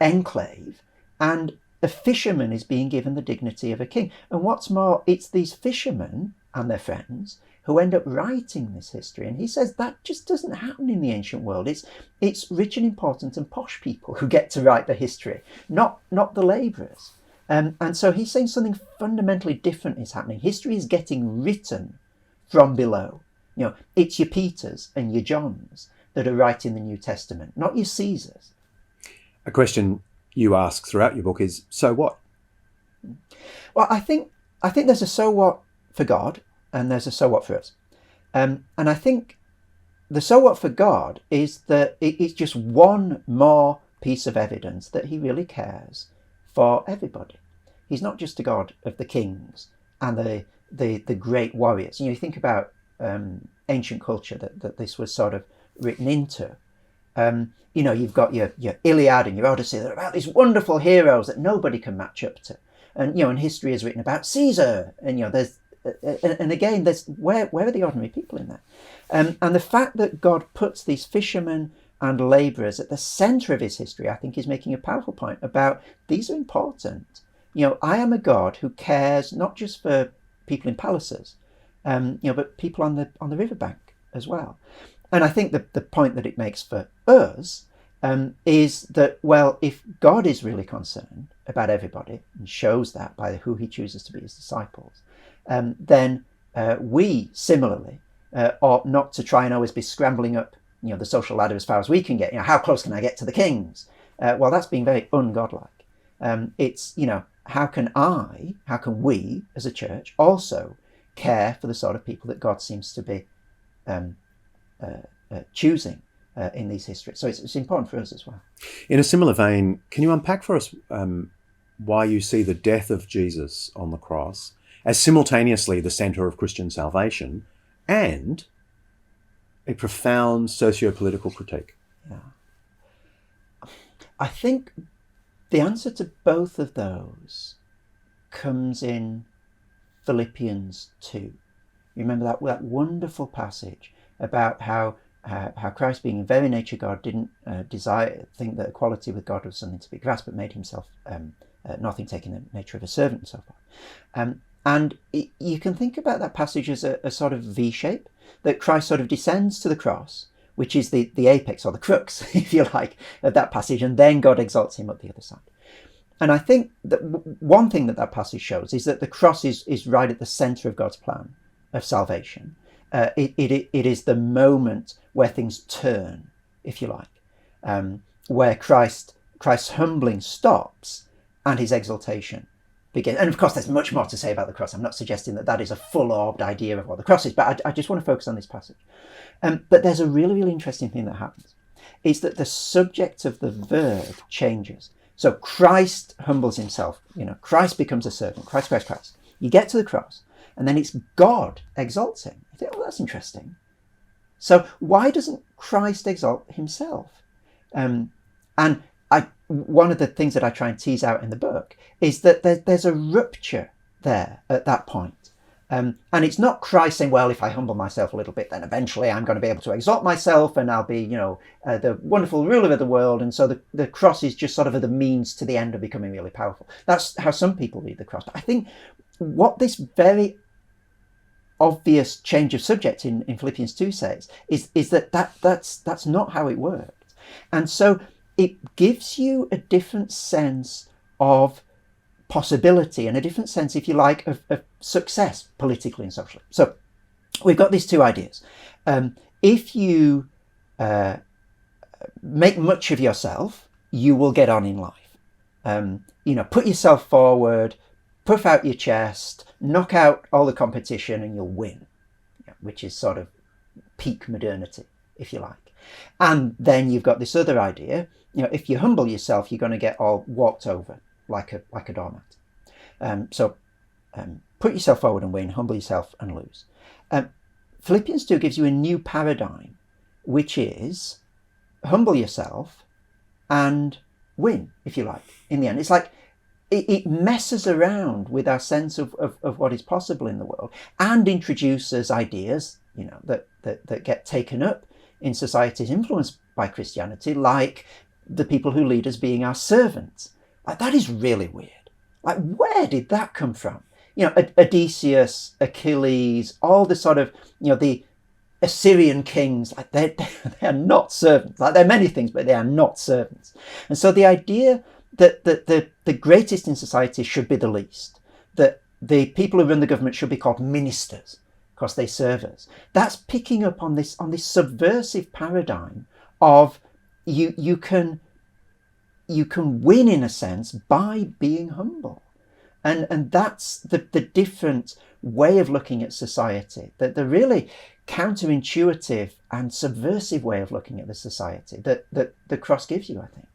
enclave, and a fisherman is being given the dignity of a king. And what's more, it's these fishermen and their friends who end up writing this history. And he says that just doesn't happen in the ancient world. It's rich and important and posh people who get to write the history, not the labourers. And so he's saying something fundamentally different is happening. History is getting written from below. You know, it's your Peters and your Johns that are writing the New Testament, not your Caesars. A question you ask throughout your book is, so what? Well, I think there's a so what for God and there's a so what for us. And I think the so what for God is that it's just one more piece of evidence that he really cares for everybody. He's not just a God of the kings and the great warriors. You know, you think about ancient culture that this was sort of written into. You know, you've got your Iliad and your Odyssey. They're about these wonderful heroes that nobody can match up to. And, you know, and history is written about Caesar. And, you know, there's where are the ordinary people in there? And the fact that God puts these fishermen and labourers at the centre of his history, I think, is making a powerful point about these are important. You know, I am a God who cares not just for people in palaces, you know, but people on the riverbank as well. And I think the point that it makes for us is that, well, if God is really concerned about everybody and shows that by who he chooses to be his disciples, then we similarly ought not to try and always be scrambling up, you know, the social ladder as far as we can get. You know, how close can I get to the kings? Well, that's being very ungodlike. It's, you know, how can we as a church also care for the sort of people that God seems to be choosing in these histories. So it's important for us as well. In a similar vein, can you unpack for us why you see the death of Jesus on the cross as simultaneously the centre of Christian salvation and a profound socio-political critique? Yeah. I think the answer to both of those comes in Philippians 2. You remember that wonderful passage about how Christ, being in very nature God, didn't think that equality with God was something to be grasped, but made himself nothing, taking the nature of a servant and so forth. And you can think about that passage as a sort of V shape, that Christ sort of descends to the cross, which is the apex or the crux, if you like, of that passage, and then God exalts him up the other side. And I think that one thing that passage shows is that the cross is right at the centre of God's plan of salvation. It is the moment where things turn, if you like, where Christ's humbling stops and his exaltation begins. And of course, there's much more to say about the cross. I'm not suggesting that is a full-orbed idea of what the cross is, but I just want to focus on this passage. But there's a really, really interesting thing that happens. It's that the subject of the verb changes. So Christ humbles himself. You know, Christ becomes a servant. Christ. You get to the cross, and then it's God exalts him. You think, oh, that's interesting. So why doesn't Christ exalt himself? And one of the things that I try and tease out in the book is that there's a rupture there at that point. And it's not Christ saying, well, if I humble myself a little bit, then eventually I'm going to be able to exalt myself and I'll be, the wonderful ruler of the world. And so the cross is just sort of the means to the end of becoming really powerful. That's how some people read the cross. But I think what this very obvious change of subject in Philippians 2 says is that's not how it works. And so it gives you a different sense of possibility and a different sense, if you like, of success politically and socially. So we've got these two ideas. If you make much of yourself, you will get on in life. Put yourself forward, puff out your chest, knock out all the competition, and you'll win, which is sort of peak modernity, if you like. And then you've got this other idea, if you humble yourself, you're going to get all walked over like a doormat. So put yourself forward and win, humble yourself and lose. Philippians 2 gives you a new paradigm, which is humble yourself and win, if you like, in the end. It's like it messes around with our sense of what is possible in the world and introduces ideas, that get taken up in societies influenced by Christianity, like the people who lead us being our servants. Like, that is really weird. Like, where did that come from? Odysseus, Achilles, all the sort of, the Assyrian kings, like they are not servants. Like, they're many things, but they are not servants. And so the idea that the greatest in society should be the least, that the people who run the government should be called ministers because they serve us, that's picking up on this subversive paradigm of you can win, in a sense, by being humble. And that's the different way of looking at society, the really counterintuitive and subversive way of looking at the society that the cross gives you, I think.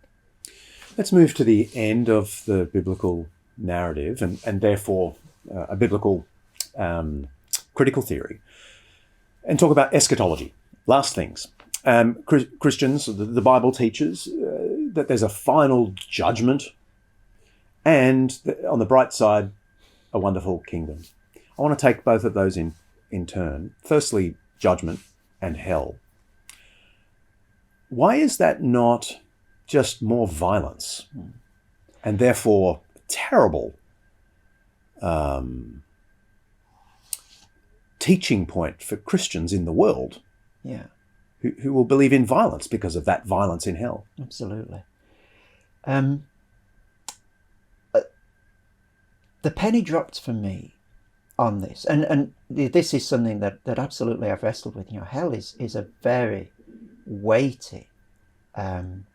Let's move to the end of the biblical narrative and therefore a biblical critical theory, and talk about eschatology. Last things. Christians, the Bible teaches that there's a final judgment and on the bright side, a wonderful kingdom. I want to take both of those in turn. Firstly, judgment and hell. Why is that not just more violence and therefore terrible teaching point for Christians in the world? Yeah. Who will believe in violence because of that violence in hell? Absolutely. The penny dropped for me on this, and this is something that absolutely I've wrestled with. Hell is a very weighty and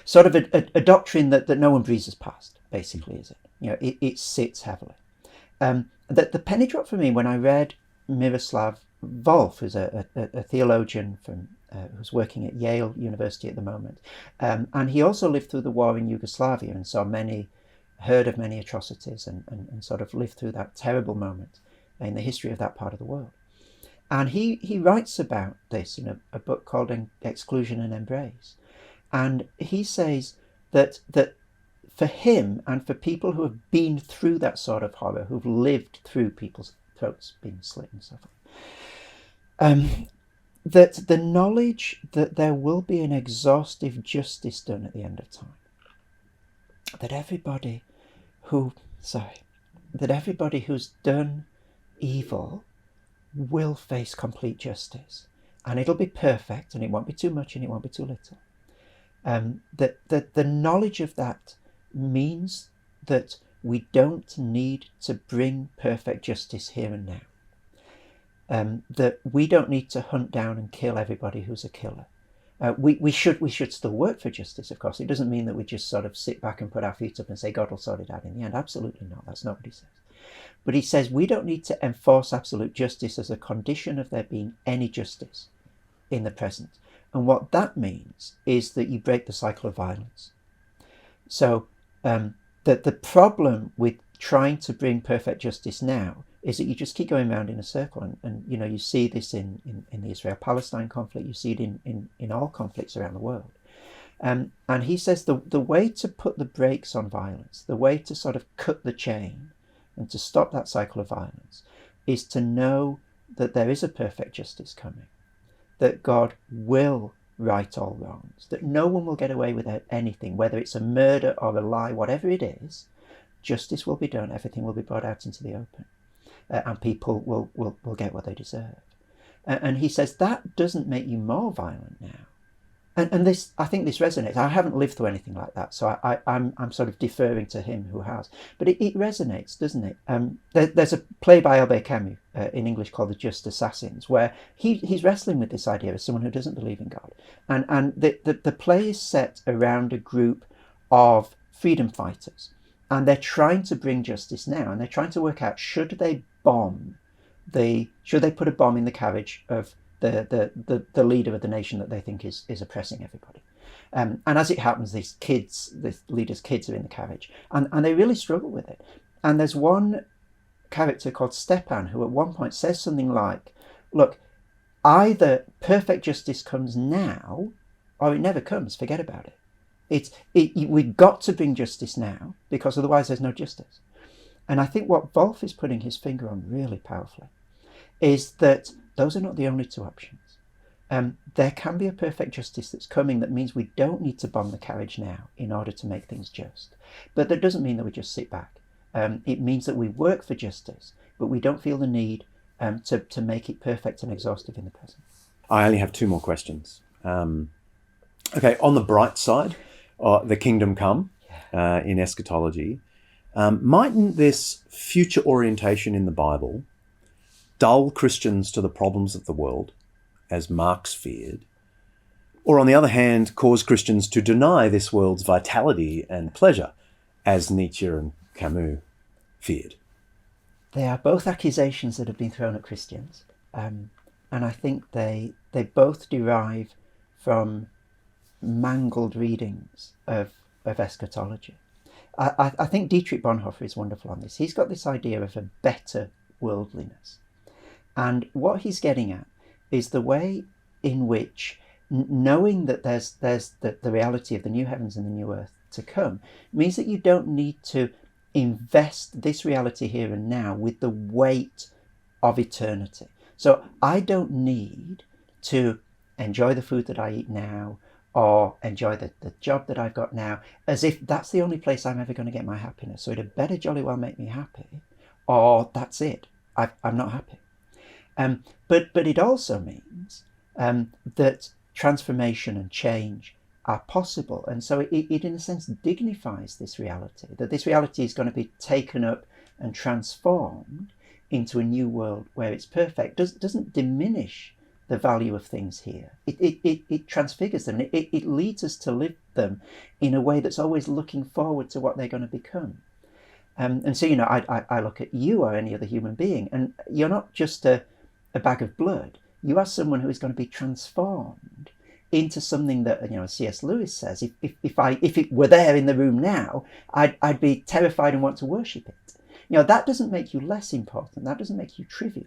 sort of a doctrine that no one breezes past, basically, is it? It sits heavily. The penny dropped for me when I read Miroslav Volf, who's a theologian who's working at Yale University at the moment, and he also lived through the war in Yugoslavia and heard of many atrocities and sort of lived through that terrible moment in the history of that part of the world. And he writes about this in a book called Exclusion and Embrace, and he says that for him and for people who have been through that sort of horror, who've lived through people's throats being slit and so forth, that the knowledge that there will be an exhaustive justice done at the end of time, that everybody who's done evil will face complete justice, and it'll be perfect, and it won't be too much and it won't be too little. That the knowledge of that means that we don't need to bring perfect justice here and now. That we don't need to hunt down and kill everybody who's a killer. We should still work for justice, of course. It doesn't mean that we just sort of sit back and put our feet up and say God will sort it out in the end. Absolutely not. That's not what he says. But he says we don't need to enforce absolute justice as a condition of there being any justice in the present. And what that means is that you break the cycle of violence. So that the problem with trying to bring perfect justice now is that you just keep going around in a circle, and you see this in the Israel-Palestine conflict, you see it in all conflicts around the world. And he says the way to put the brakes on violence, the way to sort of cut the chain and to stop that cycle of violence, is to know that there is a perfect justice coming, that God will right all wrongs, that no one will get away with anything, whether it's a murder or a lie, whatever it is, justice will be done, everything will be brought out into the open. And people will get what they deserve. And he says that doesn't make you more violent now. And this, I think this resonates. I haven't lived through anything like that, so I'm sort of deferring to him who has. But it resonates, doesn't it? There's a play by Albert Camus in English called The Just Assassins, where he's wrestling with this idea as someone who doesn't believe in God. And the play is set around a group of freedom fighters. And they're trying to bring justice now, and they're trying to work out, should they put a bomb in the carriage of the leader of the nation that they think is oppressing everybody. And as it happens, these kids, the leader's kids, are in the carriage, and they really struggle with it. And there's one character called Stepan who at one point says something like, look, either perfect justice comes now or it never comes, forget about it. We've got to bring justice now, because otherwise there's no justice. And I think what Wolf is putting his finger on really powerfully is that those are not the only two options. There can be a perfect justice that's coming that means we don't need to bomb the carriage now in order to make things just. But that doesn't mean that we just sit back. It means that we work for justice, but we don't feel the need to make it perfect and exhaustive in the present. I only have two more questions. Okay, on the bright side, the kingdom come in eschatology, mightn't this future orientation in the Bible dull Christians to the problems of the world, as Marx feared, or on the other hand, cause Christians to deny this world's vitality and pleasure, as Nietzsche and Camus feared? They are both accusations that have been thrown at Christians, and I think they both derive from mangled readings of eschatology. I think Dietrich Bonhoeffer is wonderful on this. He's got this idea of a better worldliness. And what he's getting at is the way in which knowing that there's the reality of the new heavens and the new earth to come means that you don't need to invest this reality here and now with the weight of eternity. So I don't need to enjoy the food that I eat now or enjoy the job that I've got now as if that's the only place I'm ever going to get my happiness. So it had better jolly well make me happy, or that's it. I'm not happy. But it also means that transformation and change are possible. And so it in a sense dignifies this reality, that this reality is going to be taken up and transformed into a new world where it's perfect. Doesn't diminish the value of things here. It transfigures them. It leads us to live them in a way that's always looking forward to what they're going to become. And so, I look at you or any other human being, and you're not just a bag of blood. You are someone who is going to be transformed into something that, C.S. Lewis says, if it were there in the room now, I'd be terrified and want to worship it. That doesn't make you less important. That doesn't make you trivial.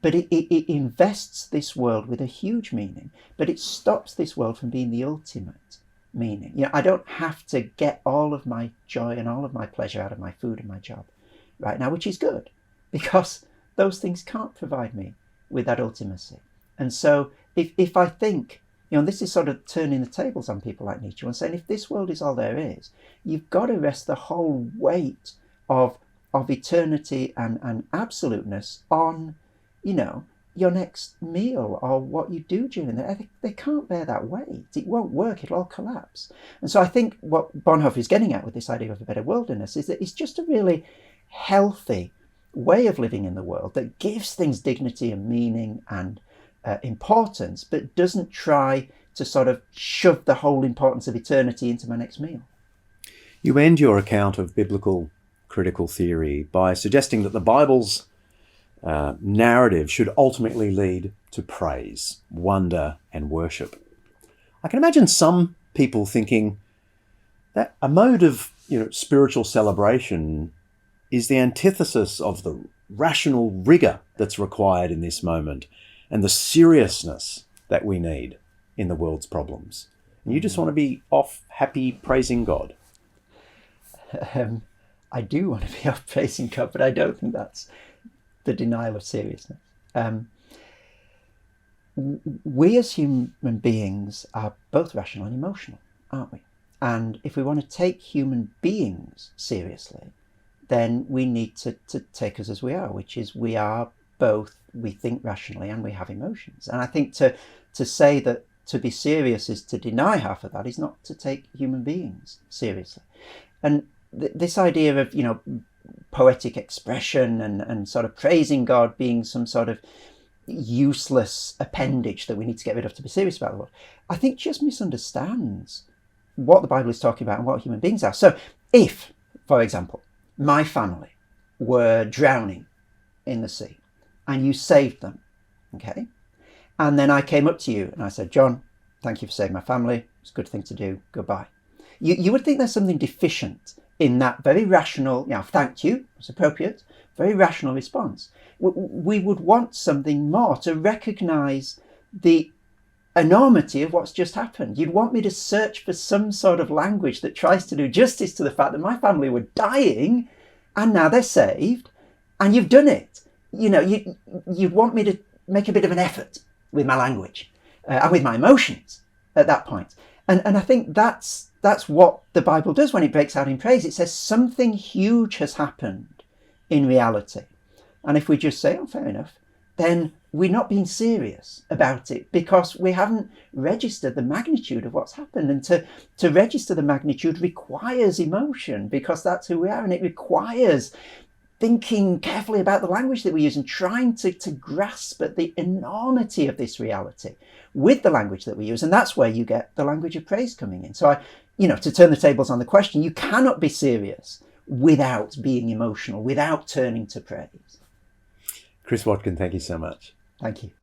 But it invests this world with a huge meaning, but it stops this world from being the ultimate meaning. I don't have to get all of my joy and all of my pleasure out of my food and my job right now, which is good, because those things can't provide me with that ultimacy. And so if I think, this is sort of turning the tables on people like Nietzsche and saying, if this world is all there is, you've got to rest the whole weight of eternity and absoluteness on, your next meal or what you do during the day. They can't bear that weight. It won't work. It'll all collapse. And so I think what Bonhoeffer is getting at with this idea of a better worldliness is that it's just a really healthy way of living in the world that gives things dignity and meaning and importance, but doesn't try to sort of shove the whole importance of eternity into my next meal. You end your account of biblical critical theory by suggesting that the Bible's narrative should ultimately lead to praise, wonder, and worship. I can imagine some people thinking that a mode of spiritual celebration is the antithesis of the rational rigour that's required in this moment and the seriousness that we need in the world's problems. And you just want to be off happy praising God. I do want to be off praising God, but I don't think that's the denial of seriousness. We as human beings are both rational and emotional, aren't we? And if we want to take human beings seriously, then we need to take us as we are, which is we are both, we think rationally and we have emotions. And I think to say that to be serious is to deny half of that is not to take human beings seriously. And this idea of, poetic expression and sort of praising God being some sort of useless appendage that we need to get rid of to be serious about the world, I think just misunderstands what the Bible is talking about and what human beings are. So if, for example, my family were drowning in the sea and you saved them, okay, and then I came up to you and I said, John, thank you for saving my family. It's a good thing to do. Goodbye. You would think there's something deficient in that very rational, thank you, it's appropriate, very rational response. We would want something more to recognise the enormity of what's just happened. You'd want me to search for some sort of language that tries to do justice to the fact that my family were dying and now they're saved and you've done it. You'd want me to make a bit of an effort with my language and with my emotions at that point. And I think that's what the Bible does when it breaks out in praise. It says something huge has happened in reality. And if we just say, oh, fair enough, then we're not being serious about it because we haven't registered the magnitude of what's happened. And to register the magnitude requires emotion because that's who we are. And it requires thinking carefully about the language that we use and trying to grasp at the enormity of this reality with the language that we use. And that's where you get the language of praise coming in. So to turn the tables on the question, you cannot be serious without being emotional, without turning to praise. Chris Watkin, thank you so much. Thank you.